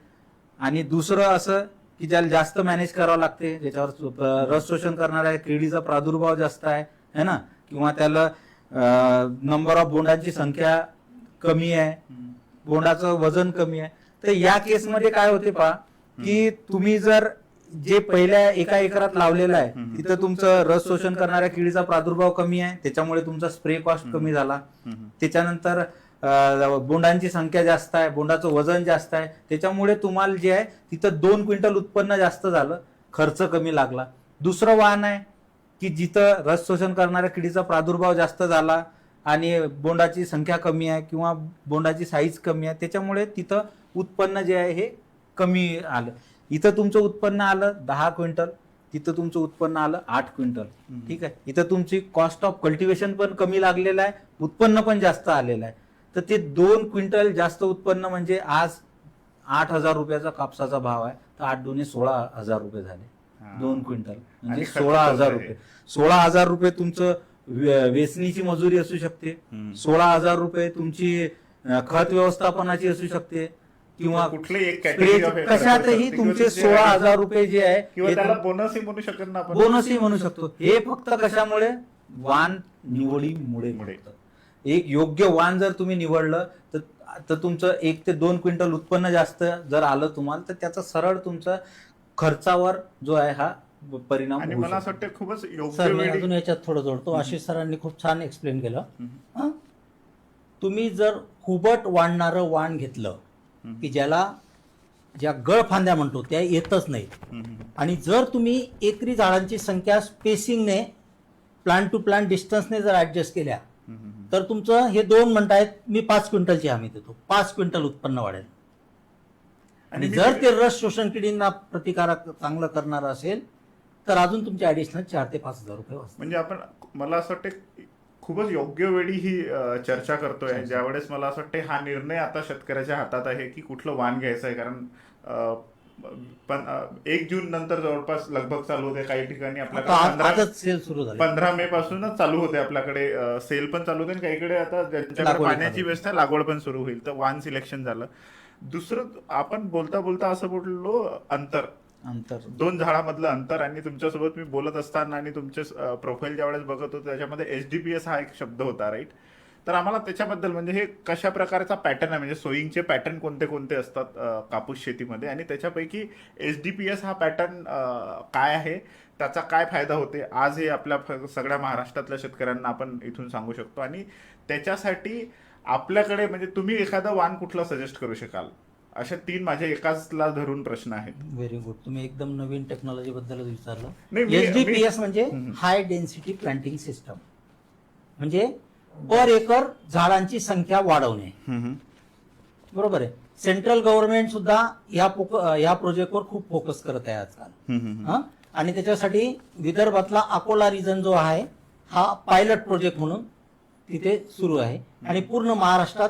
आणि दुसरं असं की ज्याला जास्त मॅनेज करावं लागते, ज्याच्यावर रस शोषण करणाऱ्या किडीचा प्रादुर्भाव जास्त आहे ना, किंवा त्याला नंबर ऑफ बोंडांची संख्या कमी आहे, बोंडाचं वजन कमी आहे. तर या केसमध्ये काय होते पहा, की तुम्ही जर जे पहिल्या एका एकरात लावलेलं आहे तिथं तुमचं रस शोषण करणाऱ्या किडीचा प्रादुर्भाव कमी आहे, त्याच्यामुळे तुमचा स्प्रे कॉस्ट कमी झाला. त्याच्यानंतर बोंडांची संख्या जास्त आहे, बोंडाचं वजन जास्त आहे, त्याच्यामुळे तुम्हाला जे आहे तिथं 2 क्विंटल उत्पन्न जास्त झालं, खर्च कमी लागला. दुसरं वाण आहे की जिथं रस शोषण करणाऱ्या किडीचा प्रादुर्भाव जास्त झाला, आणि बोंडाची संख्या कमी आहे किंवा बोंडाची साईज कमी आहे, त्याच्यामुळे तिथं उत्पन्न जे आहे हे कमी आलं. इथं तुमचं उत्पन्न आलं 10 क्विंटल, तिथं तुमचं उत्पन्न आलं 8 क्विंटल. ठीक आहे, इथं तुमची कॉस्ट ऑफ कल्टिवेशन पण कमी लागलेलं आहे, उत्पन्न पण जास्त आलेलं आहे. तर ते 2 क्विंटल जास्त उत्पन्न म्हणजे आज 8,000 रुपयाचा कापसाचा भाव आहे, तर 8 दुने 16,000 रुपये झाले. 2 क्विंटल म्हणजे
आणि
16,000 रुपये. 16,000 रुपये तुमचं वेचणीची मजुरी असू शकते, 16,000 रुपये तुमची खत व्यवस्थापनाची असू शकते, किंवा
कुठलेही एक category of
कशातही
expenses
तुमचे
जे
16,000 रुपये जे आहे
किंवा
हे
त्याला बोनसही म्हणू शकत ना आपण.
बोनसही म्हणू शकतो. हे फक्त कशामुळे? वाण निवडीमुळे. एक योग्य वाण जर तुम्ही निवडलं तर तुमचं 1 ते 2 क्विंटल उत्पन्न जास्त जर आलं तुम्हाला, तर त्याचा सरळ तुमचा खर्चावर जो आहे हा परिणाम
आणि
होऊ
मला असं
शकतो.
वाटतं खूपच योग्य
सर मी
वेळी
अजून याच्यात थोडं जोडतो. आशिष सरांनी खूप छान एक्सप्लेन केलं. तुम्ही जर हुबट वाढणारं वाण घेतलं की ज्या गळफांद्या म्हणतो त्या येतच नाहीत, आणि जर तुम्ही एकरी झाडांची संख्या स्पेसिंगने प्लांट टू प्लांट डिस्टन्सने जर ऍडजस्ट केल्या, तर तुमचं हे 2 म्हणतायत मी 5 क्विंटलची हमी देतो, 5 क्विंटल उत्पन्न वाढेल. आणि जर ते रस शोषण किडींना प्रतिकारक चांगलं करणार असेल तर अजून तुमचे ऍडिशनल 4 ते 5,000 रुपये वाचतात.
म्हणजे आपण, मला असं वाटतं खूपच योग्य वेळी ही चर्चा करतोय, ज्यावेळेस मला असं वाटतं हा निर्णय आता शेतकऱ्याच्या हातात आहे की कुठलं वाण घ्यायचं आहे. कारण 1 जून नंतर जवळपास लगभग चालू होते काही ठिकाणी आपल्याकडे.
आजच सेल सुरू झाले.
15 मे पासूनच चालू होते आपल्याकडे, सेल पण चालू होते आणि काहीकडे आता ज्यांच्याकडे पाण्याची व्यवस्था लागवड पण सुरू होईल. तर वाण सिलेक्शन झालं. दुसरं आपण बोलता बोलता असं बोललो अंतर 2 झाडामधलं अंतर. आणि तुमच्यासोबत मी बोलत असताना आणि तुमचे प्रोफाईल ज्यावेळेस बघत होतो त्याच्यामध्ये एचडीपीएस हा एक शब्द होता, राईट? तर आम्हाला त्याच्याबद्दल, म्हणजे हे कशा प्रकारचा पॅटर्न आहे, म्हणजे सोईंगचे पॅटर्न कोणते कोणते असतात कापूस शेतीमध्ये, आणि त्याच्यापैकी एचडीपीएस हा पॅटर्न काय आहे, त्याचा काय फायदा होते आज हे आपल्या सगळ्या महाराष्ट्रातल्या शेतकऱ्यांना आपण इथून सांगू शकतो. आणि त्याच्यासाठी आपल्याकडे, म्हणजे तुम्ही एखादं वाण कुठलं सजेस्ट करू शकाल? अशा 3 माझ्या एकाचला धरून प्रश्न आहेत.
Very good. तुम्ही एकदम नवीन टेक्नॉलॉजी बद्दल
नाही,
विचारलं. एचडीपीएस म्हणजे हाय डेन्सिटी प्लांटिंग सिस्टम, म्हणजे पर एकर झाडांची संख्या वाढवणे. बरोबर आहे. सेंट्रल गव्हर्नमेंट सुद्धा या प्रोजेक्टवर खूप फोकस करत आहे आजकाल. आणि त्याच्यासाठी विदर्भातला अकोला रिजन जो आहे हा पायलट प्रोजेक्ट म्हणून तिथे सुरू आहे, आणि पूर्ण महाराष्ट्रात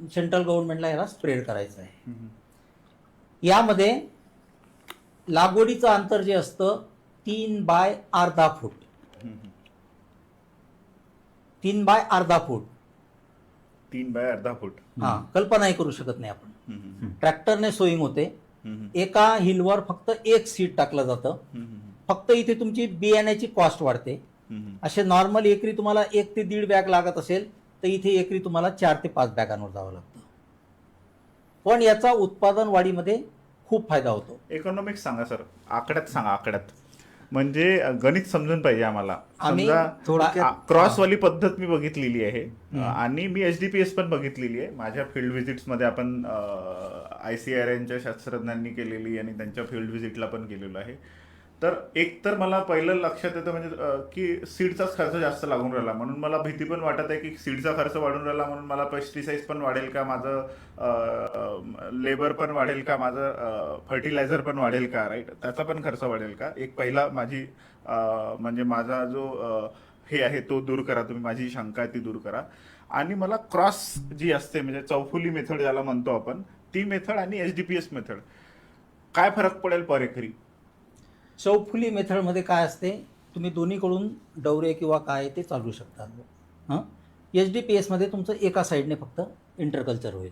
सेंट्रल गव्हर्नमेंटला याला स्प्रेड करायचं आहे. यामध्ये लागवडीचं अंतर जे असतं 3 बाय अर्धा फूट. 3 बाय अर्धा फूट.
3 बाय अर्धा फूट.
हा, कल्पनाही करू शकत नाही आपण. ट्रॅक्टरने सोईंग होते. एका हिलवर फक्त 1 सीड टाकलं जातं. फक्त इथे तुमची बियाण्याची कॉस्ट वाढते. असे नॉर्मल एकरी तुम्हाला 1 ते 1.5 बॅग लागत असेल तर इथे एकरी तुम्हाला 4 ते 5 बॅगांवर जावं लागतं. पण याचा उत्पादन वाढीमध्ये खूप फायदा होतो.
इकॉनॉमिक्स सांगा सर, आकड्यात सांगा, आकड्यात. म्हणजे गणित समजून पाहिजे आम्हाला. समजा क्रॉसवाली पद्धत मी बघितलेली आहे, आणि मी एचडीपीएस पण बघितलेली आहे. माझ्या फील्ड व्हिजिट्स मध्ये आपण ICAR शास्त्रज्ञांनी केलेली आणि त्यांच्या फील्ड व्हिजिटला पण केलेलं आहे. तर एक तर मला पहिलं लक्षात येतं म्हणजे की सीडचाच खर्च जास्त लागून राहिला, म्हणून मला भीती पण वाटत आहे की सीडचा खर्च वाढून राहिला म्हणून मला पेस्टिसाइड पण वाढेल का, माझं लेबर पण वाढेल का, माझं फर्टिलायझर पण वाढेल का, राईट? त्याचा पण खर्च वाढेल का? एक पहिला माझी म्हणजे माझा जो हे आहे तो दूर करा तुम्ही, माझी शंका आहे ती दूर करा. आणि मला क्रॉस जी असते म्हणजे चौफुली मेथड ज्याला म्हणतो आपण, ती मेथड आणि एचडीपीएस मेथड काय फरक पडेल पर एकरी?
चौफुली मेथडमध्ये काय असते, तुम्ही दोन्हीकडून डवरे किंवा काय ते चालू शकता. एचडीपीएस मध्ये तुमचं एका साईडने फक्त इंटरकल्चर होईल.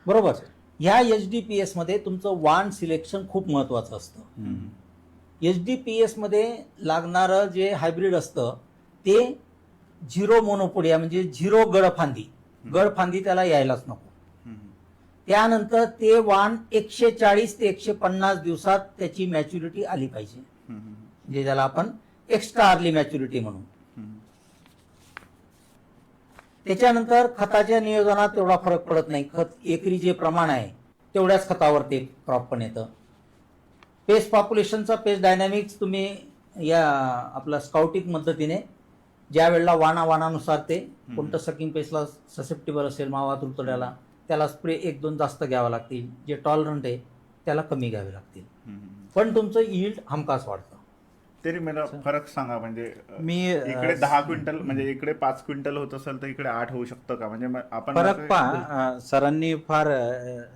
बरोबर. ह्या एचडीपीएस मध्ये तुमचं वाण सिलेक्शन खूप महत्वाचं असतं. एचडीपीएस मध्ये लागणारं जे हायब्रिड असतं ते 0 मोनोपोडिया म्हणजे 0 गडफांदी त्याला यायलाच नको. त्यानंतर ते वाण 140 ते 150 दिवसात त्याची मॅच्युरिटी आली पाहिजे, म्हणजे ज्याला आपण एक्स्ट्रा अर्ली मॅच्युरिटी म्हणू. त्याच्यानंतर खताच्या नियोजनात तेवढा फरक पडत नाही. खत एकरी जे प्रमाण आहे तेवढ्याच खतावर ते क्रॉप पण येतं. पेस्ट पॉप्युलेशनचा पेस्ट डायनॅमिक्स तुम्ही या आपला स्काउटिंग पद्धतीने ज्या वेळेला वाणानुसार ते कोणतं सकिंग पेस्टला ससेप्टेबल असेल मावा तुडतड्याला त्याला स्प्रे 1-2 जास्त घ्यावा लागतील, जे टॉलरंट आहे त्याला कमी घ्यावे लागतील, पण तुमचं यील्ड हमखास वाढतं.
तरी मला फरक सांगा, म्हणजे
मी
इकडे 10 क्विंटल म्हणजे इकडे 5 क्विंटल होत असेल तर इकडे 8 होऊ शकतं का? म्हणजे आपण
फरक पहा, सरांनी फार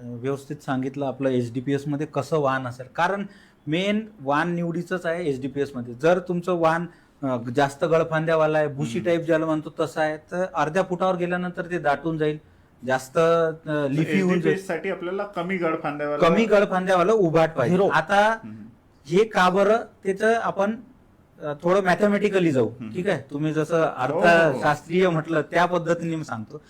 व्यवस्थित सांगितलं आपलं HDPS मध्ये कसं वाहन असेल. कारण मेन वाहन निवडीचंच आहे HDPS मध्ये. जर तुमचं वाहन जास्त गळफांद्यावाला आहे, बुशी टाईप ज्याला म्हणतो तसं आहे, तर अर्ध्या फुटावर गेल्यानंतर ते दाटून जाईल, जास्त लिफी होऊन जाईल.
साठी आपल्याला कमी गळफांद्यावाला
उभाट पाहिजे. आता हे का बरं, त्याचं आपण थोडं मॅथमॅटिकली जाऊ. ठीक आहे, तुम्ही जसं अर्थशास्त्रीय म्हटलं त्या पद्धतीने मी सांगतो.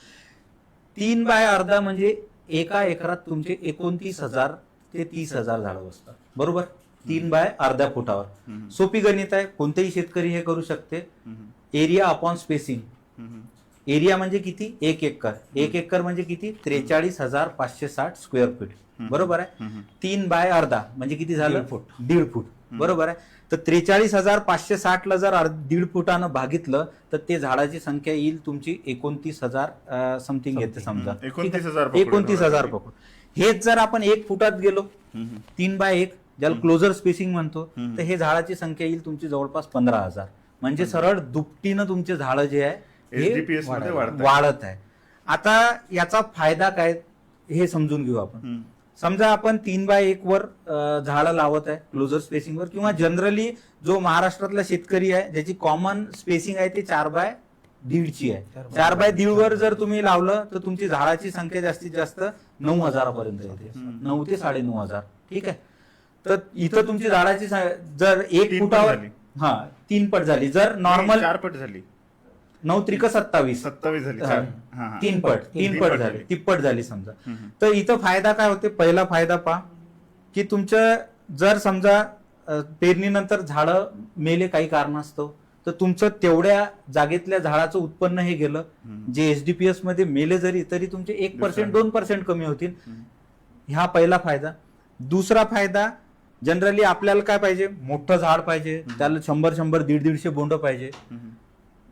3 बाय अर्धा म्हणजे एका एकरात तुमचे 29,000 ते 30,000 झाडं बसतात, बरोबर? 3 बाय अर्ध्या फुटावर. सोपी गणित आहे, कोणतेही शेतकरी हे करू शकते. Area upon spacing. एरिया म्हणजे किती? 1 एकर. 1 एकर म्हणजे किती? 43,560 स्क्वेअर फीट, बरोबर आहे? 3 बाय अर्धा म्हणजे किती झालं? 1.5 फूट, बरोबर आहे? तर 43,560 ला जर 1.5 फुटानं भागितलं तर ते झाडाची संख्या येईल तुमची 29,000 समथिंग येते समजा. 29,000 पकडू. हेच जर आपण 1 फुटात गेलो 3 बाय 1 ज्याला क्लोजर स्पेसिंग म्हणतो, तर हे झाडाची संख्या येईल तुमची जवळपास 15,000. म्हणजे सरळ दुपटीनं तुमचे झाडं जे आहे
HDPS मध्ये
वाढत आहे. आता याचा फायदा काय हे समजून घेऊ आपण. समजा आपण 3 बाय 1 वर झाडं लावत आहे क्लोजर स्पेसिंग वर, किंवा जनरली जो महाराष्ट्रातला शेतकरी आहे ज्याची कॉमन स्पेसिंग आहे ते 4 बाय 1.5 आहे. 4 बाय 1.5 वर जर तुम्ही लावलं तर तुमची झाडाची संख्या जास्तीत जास्त 9,000 पर्यंत येते, 9 ते 9,500. ठीक आहे, तर इथं तुमची झाडाची जर 1 फुटावर 3 पट झाली. जर नॉर्मल
4 पट झाली,
9 त्रिक 27
झाली,
3 पट झाली, तिप्पट झाली समजा. तर इथं फायदा काय होते? पहिला फायदा पहा की तुमचं जर समजा पेरणीनंतर झाडं मेले काही कारणास्तव, तर तुमचं तेवढ्या जागेतल्या झाडाचं उत्पन्न हे गेलं. जे HDPS मध्ये मेले जरी तरी तुमचे 1% 2% कमी होतील. हा पहिला फायदा. दुसरा फायदा, जनरली आपल्याला काय पाहिजे? मोठं झाड पाहिजे, त्याला 100-100 150 बोंड पाहिजे.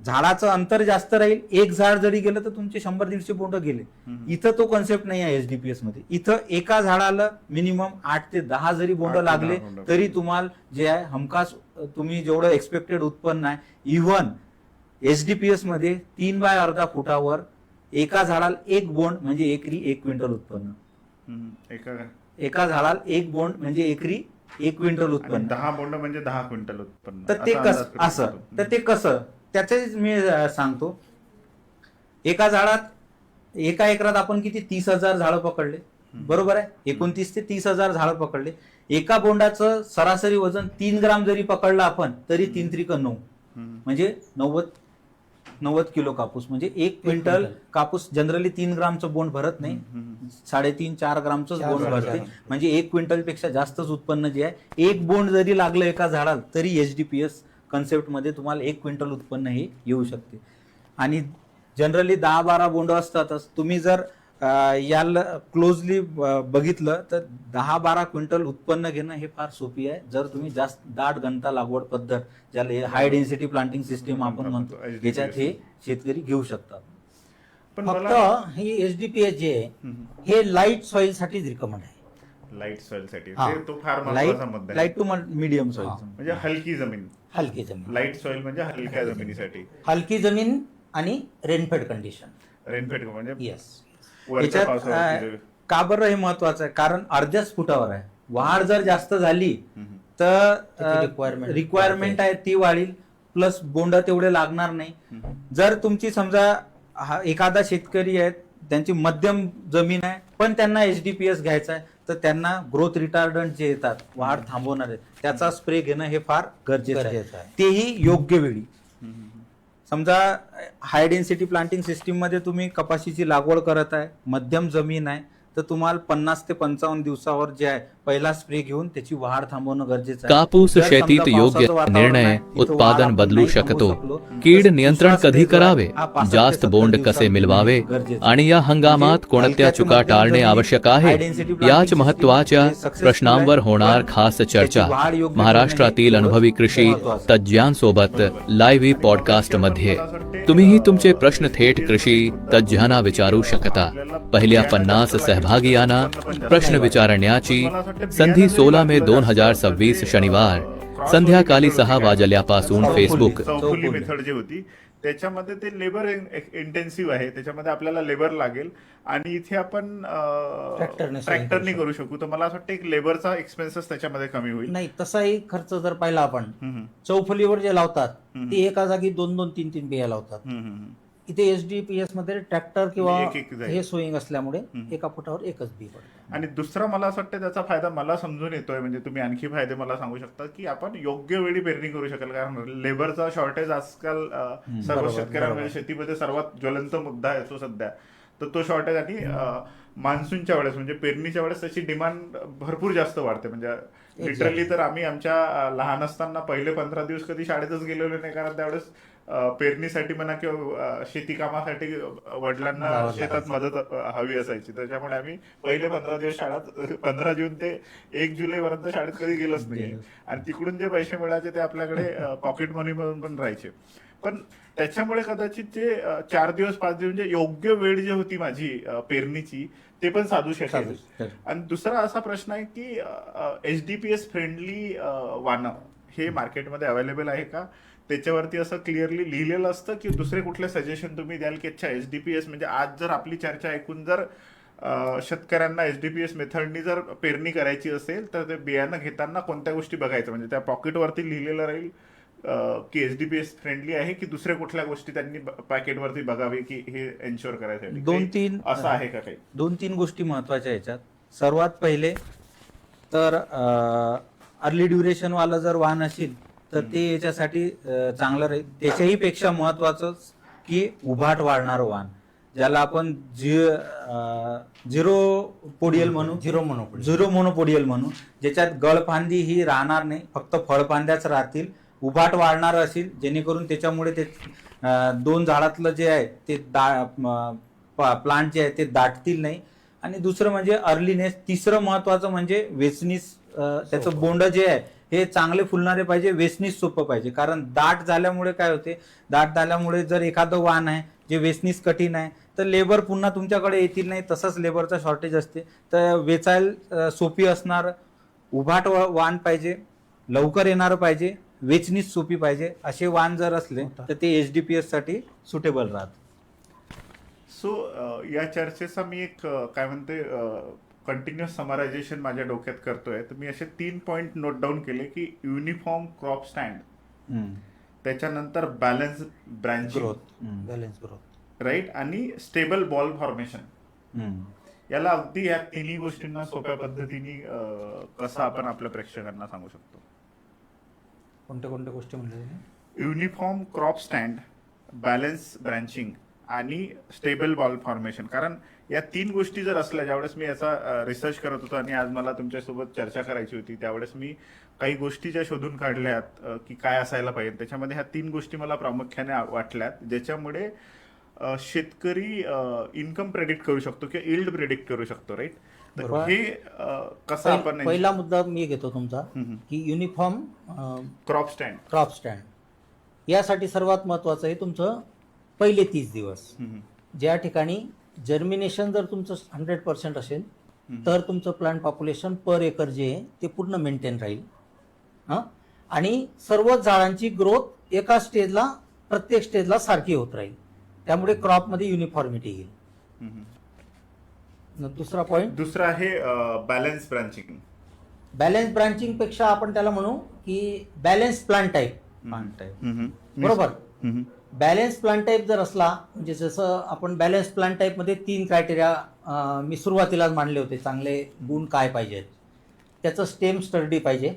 झाडाचं अंतर जास्त राहील, एक झाड जरी गेलं तर तुमचे 100-150 बोंड गेले. इथं तो कॉन्सेप्ट नाही आहे HDPS मध्ये. इथं एका झाडाला मिनिमम 8 ते 10 जरी बोंड लागले तरी तुम्हाला जे आहे हमखास तुम्ही जेवढं एक्सपेक्टेड उत्पन्न आहे. इव्हन HDPS मध्ये 3 बाय अर्धा फुटावर एका झाडाला 1 बोंड म्हणजे एकरी 1 क्विंटल उत्पन्न. एका झाडाला 1 बोंड म्हणजे एकरी 1 क्विंटल उत्पन्न.
10 बोंड म्हणजे 10 क्विंटल उत्पन्न.
तर ते कसं असं? तर ते कसं? त्याचेच मी सांगतो. एका झाडात एका एकरात आपण किती 30,000 झाडं पकडले, बरोबर आहे? 29 ते 30,000 झाडं पकडले. एका बोंडाचं सरासरी वजन 3 ग्राम जरी पकडलं आपण तरी 3 त्रिक 9 म्हणजे 90 किलो कापूस. म्हणजे 1 क्विंटल कापूस जनरली 3 ग्रामचं बोंड भरत नाही, 3.5-4 ग्रामचंच बोंड भरते. म्हणजे 1 क्विंटल पेक्षा जास्तच उत्पन्न जे आहे. 1 बोंड जरी लागलं एका झाडाला तरी HDPS कन्सेप्ट मध्ये तुम्हाला 1 क्विंटल उत्पन्न हे येऊ शकते. आणि जनरली 10-12 बोंड असतातच. तुम्ही जर याला क्लोजली बघितलं तर 10-12 क्विंटल उत्पन्न घेणं हे फार सोपी आहे जर तुम्ही जास्त दाट घनता लागवड पद्धत, ज्याला हाय डेन्सिटी प्लांटिंग सिस्टीम आपण म्हणतो, याच्यात हे शेतकरी घेऊ शकतात.
पण फक्त ही HDPS जे आहे हे लाईट सॉइल साठीच रिकमेंड आहे.
लाईट सॉइल साठी तो फार महत्त्वाचा मुद्दा आहे.
लाईट टू मीडियम सॉइल
म्हणजे हलकी जमीन. लाईट सॉइल म्हणजे हलक्या जमिनीसाठी.
हलकी जमीन आणि रेनफेड कंडिशन.
रेनफेड म्हणजे
येस.
याच्यात का बरं हे महत्वाचं आहे? कारण अर्ध्याच फुटावर आहे. वाढ जर जास्त झाली तर रिक्वायरमेंट आहे ती वाढील, प्लस बोंड तेवढे लागणार नाही. जर तुमची समजा एखादा शेतकरी आहे त्यांची मध्यम जमीन आहे पण त्यांना HDPS घ्यायचा आहे, तर त्यांना ग्रोथ रिटार्डंट जे येतात, वाढ थांबवणारे, त्याचा स्प्रे घेणं हे फार गरजेचं आहे. तेही योग्य वेळी. समजा हाय डेन्सिटी प्लांटिंग सिस्टीम मध्ये तुम्ही कपाशीची लागवड करत आहे, मध्यम जमीन आहे, तर तुम्हाला 50 ते 55 दिवसावर जे आहे पहिला स्प्रे घेऊन त्याची वाढ थांबवणं गरजेचं आहे.
कापूस
जर समजा
शेतीत योग्य
पावसाचं वातावरण
निर्णय
आहे, तिथं वाढ
उत्पादन
आपण
बदलू
नाही
शकतो.
थांबवू शकलो,
कीड
तर
नियंत्रण
दुसरा
कधी
स्प्रे जो आहे,
करावे,
हा 65 ते
जास्त
70
बोंड कसे
दिवसांनी
मिळवावे
गरजेचं आहे.
आणि या हंगामात
म्हणजे
कोणत्या
हलक्यातून
चुका
मध्यम
टाळणे
जमिनीत
आवश्यक आहे,
high density planting
याच
system
महत्वाच्या
म्हणजे successful
प्रश्नांवर
आहे,
होणार
पण
खास
त्याची
चर्चा
वाढ योग्य
महाराष्ट्रातील
करणं हे
अनुभवी कृषी
महत्त्वाचं आहे.
तज्ज्ञांसोबत लाईव्ह पॉडकास्ट मध्ये तुम्हीही तुमचे प्रश्न थेट कृषी तज्ज्ञांना विचारू शकता. पहिल्या 50 सहभागियांना प्रश्न विचारण्याची संधी 16 मे 2026 शनिवार संध्याकाळी 6 वाजल्यापासून फेसबुक.
चौफुली मेथड जी होती त्याच्यामध्ये ते लेबर इंटेन्सिव्ह आहे, त्याच्यामध्ये आपल्याला लेबर लागेल आणि इथे आपण ट्रॅक्टरने करू शकू. तर मला असं वाटतं एक लेबरचा एक्सपेन्सेस त्याच्यामध्ये कमी होईल.
नाही, तसाही खर्च जर पाहिला आपण चौफुलीवर जे लावतात ते एका जागी 2-2, 3-3 बिया लावतात. इथे एसडीपीएस मध्ये ट्रॅक्टर किंवा
एक जाईल.
हे सोईंग असल्यामुळे एका फुटावर एकच बी पडते.
आणि दुसरा मला असं वाटतं त्याचा फायदा मला समजून येतोय, म्हणजे तुम्ही आणखी फायदे मला सांगू शकता की आपण योग्य वेळी पेरणी करू शकेल. कारण लेबरचा शॉर्टेज आजकाल सर्व शेतकऱ्यांमध्ये शेतीमध्ये सर्वात ज्वलंत मुद्दा आहे तो सध्या. तर तो शॉर्टेज आणि मान्सूनच्या वेळेस म्हणजे पेरणीच्या वेळेस त्याची डिमांड भरपूर जास्त वाढते. म्हणजे लिटरली तर आम्ही आमच्या लहान असताना पहिले 15 दिवस कधी शाळेतच गेलेलो नाही, कारण त्यावेळेस पेरणीसाठी म्हणा किंवा शेती कामासाठी वडिलांना शेतात मदत हवी असायची. त्याच्यामुळे आम्ही पहिले 15 दिवस शाळेत 15 जून ते 1 जुलै पर्यंत शाळेत कधी गेलोच नाही. आणि तिकडून जे पैसे मिळायचे ते आपल्याकडे पॉकेट मनी म्हणून पण राहायचे. पण त्याच्यामुळे कदाचित ते 4 दिवस 5 दिवस म्हणजे योग्य वेळ जी होती माझी पेरणीची ते पण साधू शकेल. आणि दुसरा असा प्रश्न आहे की एचडीपीएस फ्रेंडली वाहनं हे मार्केटमध्ये अवेलेबल आहे का, त्याच्यावरती असं क्लिअरली लिहिलेलं असतं की दुसरे कुठले सजेशन तुम्ही द्याल की अच्छा एचडीपीएस म्हणजे आज जर आपली चर्चा ऐकून जर शेतकऱ्यांना एचडीपीएस मेथडनी जर पेरणी करायची असेल तर ते बियाणं घेताना कोणत्या गोष्टी बघायचं, म्हणजे त्या पॉकेटवरती लिहिलेलं राहील की एचडीपीएस फ्रेंडली आहे की दुसऱ्या कुठल्या गोष्टी त्यांनी पॅकेटवरती बघावी की हे एन्श्योर करायसाठी
2-3
असं आहे का काही?
2-3 गोष्टी महत्वाच्या याच्यात. सर्वात पहिले तर अर्ली ड्युरेशन वाला जर वाहन असेल तर ते याच्यासाठी चांगलं राहील. त्याच्याही पेक्षा महत्वाचं की उभाट वाढणारं वाहन, ज्याला आपण झिरो पोडियल म्हणू, झिरो मोनोपोडियल म्हणू, ज्याच्यात गळफांदी ही राहणार नाही, फक्त फळफांद्याच राहतील. उभाट वाढणार असेल जेणेकरून त्याच्यामुळे ते 2 झाडातलं जे आहे ते प्लांट जे आहे ते दाटतील नाही. आणि दुसरं म्हणजे अर्लीनेस. तिसरं महत्वाचं म्हणजे वेचणीस. त्याचं बोंड जे आहे हे चांगले फुलणारे पाहिजे, वेचणीस सोपं पाहिजे. कारण दाट झाल्यामुळे काय होते, दाट झाल्यामुळे जर एखादं वाहन आहे जे वेचणीस कठीण आहे तर लेबर पुन्हा तुमच्याकडे येतील नाही, तसंच लेबरचा शॉर्टेज असते. तर वेचायला सोपी असणार उभाट वाहन पाहिजे, लवकर येणारं पाहिजे, वेचणीस सोपी पाहिजे. असे वाहन जर असले तर ते एचडीपीएस साठी सुटेबल राहत.
सो या चर्चेचा मी एक काय म्हणते कंटिन्युअस समरायझेशन माझ्या डोक्यात करतोय. तर मी असे 3 पॉइंट नोट डाऊन केले की युनिफॉर्म क्रॉप स्टँड, त्याच्यानंतर balance branching,
balance growth,
right, आणि स्टेबल बॉल फॉर्मेशन. याला अगदी या तिन्ही गोष्टींना सोप्या पद्धतीने कसं आपण आपल्या प्रेक्षकांना सांगू शकतो?
कोणत्या कोणत्या गोष्टी म्हणल्या?
Uniform crop stand, balance branching आणि स्टेबल बॉल फॉर्मेशन. कारण या 3 गोष्टी जर असल्या, ज्यावेळेस मी याचा रिसर्च करत होतो आणि आज मला तुमच्यासोबत चर्चा करायची होती, त्यावेळेस मी काही गोष्टी ज्या शोधून काढल्यात की काय असायला पाहिजे, त्याच्यामध्ये ह्या 3 गोष्टी मला प्रामुख्याने वाटल्यात, ज्याच्यामुळे शेतकरी इन्कम प्रेडिक्ट करू शकतो किंवा इल्ड प्रेडिक्ट करू शकतो, राईट. तर हे कसं आपण
पहिला मुद्दा मी घेतो तुमचा की युनिफॉर्म
क्रॉप
स्टँड यासाठी सर्वात महत्वाचं आहे तुमचं पहिले 30 दिवस. ज्या ठिकाणी जर्मिनेशन जर तुमचं 100% असेल तर तुमचं प्लांट पॉप्युलेशन पर एकर जे आहे ते पूर्ण मेंटेन राहील. आणि सर्वच झाडांची ग्रोथ एका स्टेजला, प्रत्येक स्टेजला सारखी होत राहील. त्यामुळे क्रॉपमध्ये युनिफॉर्मिटी येईल. दुसरा पॉइंट,
दुसरा आहे बॅलन्स ब्रांचिंग.
बॅलन्स ब्रांचिंग पेक्षा आपण त्याला म्हणू की बॅलन्स प्लांट टाईप. बरोबर. बॅलन्स प्लांट टाईप जर असला, म्हणजे जसं आपण बॅलन्स प्लांट टाईप मध्ये 3 क्रायटेरिया मी सुरुवातीलाच मांडले होते. चांगले गुण काय पाहिजेत? त्याचं स्टेम स्टर्डी पाहिजे,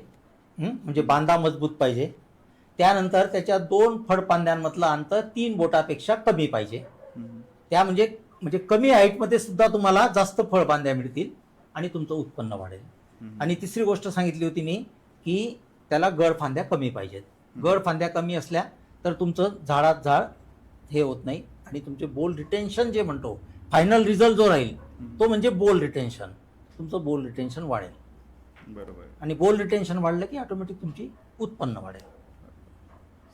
म्हणजे बांधा मजबूत पाहिजे. त्यानंतर त्याच्या 2 फळपांद्यांमधलं अंतर 3 बोटापेक्षा कमी पाहिजे. त्या म्हणजे म्हणजे कमी हाईटमध्ये सुद्धा तुम्हाला जास्त फळबांध्या मिळतील आणि तुमचं उत्पन्न वाढेल. आणि तिसरी गोष्ट सांगितली होती मी की त्याला गळफांद्या कमी पाहिजेत. गळफांद्या कमी असल्या तर तुमचं झाडात झाड हे होत नाही आणि तुमचे बोल रिटेन्शन जे म्हणतो फायनल रिझल्ट जो राहील तो म्हणजे बोल रिटेन्शन. तुमचं बोल रिटेन्शन वाढेल.
बरोबर.
आणि बोल रिटेन्शन वाढलं की ऑटोमॅटिक तुमची उत्पन्न वाढेल.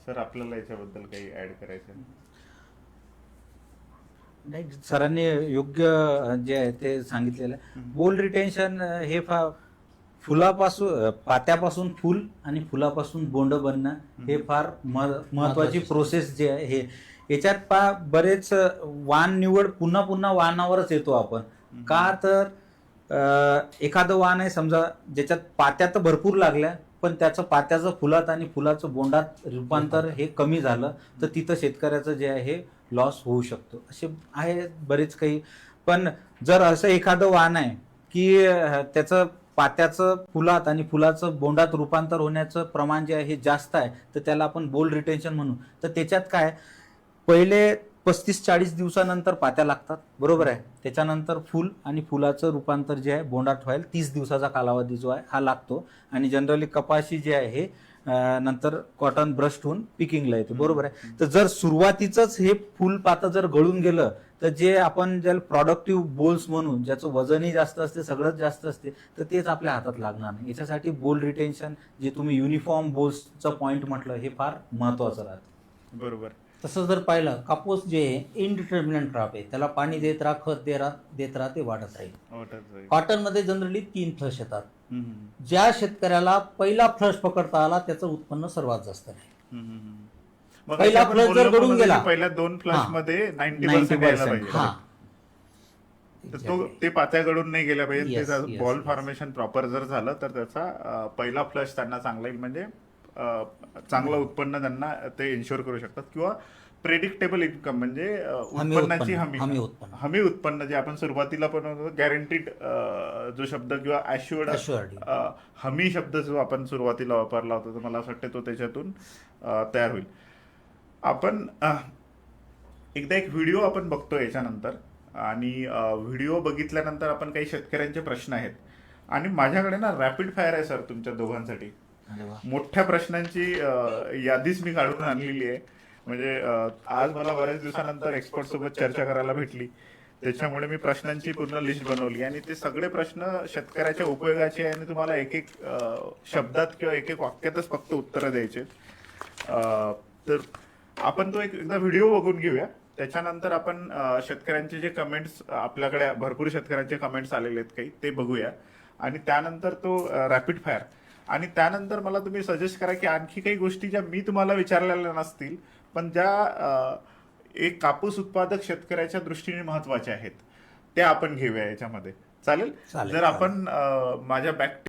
सर आपल्याला याच्याबद्दल काही ऍड करायचं आहे?
नाही, सरांनी योग्य जे आहे ते सांगितलेलं आहे. बोल रिटेन्शन हे फुलापासून पात्यापासून फुल आणि फुलापासून बोंड बनणं हे फार महत्वाची प्रोसेस जे आहे हे याच्यात बरेच वाण निवड पुन्हा पुन्हा वाणावरच येतो आपण. का तर एखादं वाण आहे समजा ज्याच्यात पात्या तर भरपूर लागल्या पण त्याचं पात्याचं फुलात आणि फुलाचं बोंडात रूपांतर हे कमी झालं तर तिथं शेतकऱ्याचं जे आहे हे लॉस होऊ शकतो. असे आहे बरेच काही. पण जर असं एखादं वाण आहे की त्याचं पात्याचं फुलात आणि फुलाचं बोंडात रूपांतर होण्याचं प्रमाण जे आहे हे जास्त आहे तर त्याला आपण बोल रिटेन्शन म्हणू. तर त्याच्यात काय पहिले 35-40 दिवसानंतर पात्या लागतात, बरोबर आहे. त्याच्यानंतर फुल आणि फुलाचं रूपांतर जे आहे बोंडात व्हायला 30 दिवसाचा कालावधी जो आहे हा लागतो. आणि जनरली कपाशी जे आहे हे नंतर कॉटन ब्रस्ट होऊन पिकिंगला येते, बरोबर आहे. तर जर सुरुवातीचंच हे फुल पातं जर गळून गेलं तर जे आपण ज्याला प्रॉडक्टिव्ह बोल्स म्हणून ज्याचं वजनही जास्त असते सगळंच जास्त असते तर तेच आपल्या हातात लागणार नाही. याच्यासाठी बोल रिटेन्शन जे तुम्ही युनिफॉर्म बोल्सचं पॉईंट म्हटलं हे फार महत्वाचं राहतं.
बरोबर.
तसं जर पाहिलं कापूस जे इनडिटर्मिनंट क्रॉप आहे त्याला पाणी देत राहा खत देत राहा ते वाढत राहील. कॉटनमध्ये जनरली 3 फ्लश येतात. ज्या शेतकऱ्याला पहिला फ्लश पकडता आला त्याचं उत्पन्न सर्वात जास्त राहील. पहिला फ्लश जर गळून गेला
पहिल्या 2 फ्लश मध्ये 90% यायला पाहिजे.
हा
तर तो ते पात्याकडून नाही गेला पाहिजे.
Yes,
त्याचं
yes,
ball
yes.
Formation proper जर झालं तर त्याचा पहिला फ्लश त्यांना चांगला येईल. म्हणजे चांगलं उत्पन्न त्यांना ते इन्शुअर करू शकतात. किंवा प्रेडिक्टेबल इन्कम म्हणजे उत्पन्नाची हमी उत्पन्न जे आपण सुरुवातीला पण गॅरंटीड जो शब्द किंवा ॲश्युअर्ड हमी शब्द जो आपण सुरुवातीला वापरला होता तर मला असं वाटतं तो त्याच्यातून तयार होईल. आपण एकदा एक व्हिडिओ आपण बघतो याच्यानंतर आणि व्हिडिओ बघितल्यानंतर आपण काही शेतकऱ्यांचे प्रश्न आहेत आणि माझ्याकडे ना रॅपिड फायर आहे सर तुमच्या दोघांसाठी. मोठ्या प्रश्नांची यादीच मी काढून आणलेली आहे. म्हणजे आज मला बऱ्याच दिवसानंतर एक्सपर्ट सोबत चर्चा करायला भेटली त्याच्यामुळे मी प्रश्नांची पूर्ण लिस्ट बनवली आणि ते सगळे प्रश्न शेतकऱ्याच्या उपयोगाचे आहे आणि तुम्हाला एक एक शब्दात किंवा एक एक वाक्यातच फक्त उत्तरं द्यायचे. तर आपण तो एकदा व्हिडिओ बघून घेऊया. त्याच्यानंतर आपण शेतकऱ्यांचे जे कमेंट्स आपल्याकडे भरपूर शेतकऱ्यांचे कमेंट्स आलेले आहेत काही ते बघूया आणि त्यानंतर तो रॅपिड फायर. आणि त्यानंतर मला तुम्ही सजेस्ट करा की आणखी काही गोष्टी ज्या मी तुम्हाला विचारलेल्या नसतील पण ज्या एक कापूस उत्पादक शेतकऱ्याच्या दृष्टीने महत्वाच्या आहेत त्या आपण घेऊया याच्यामध्ये. चालेल? जर आपण माझ्या बॅक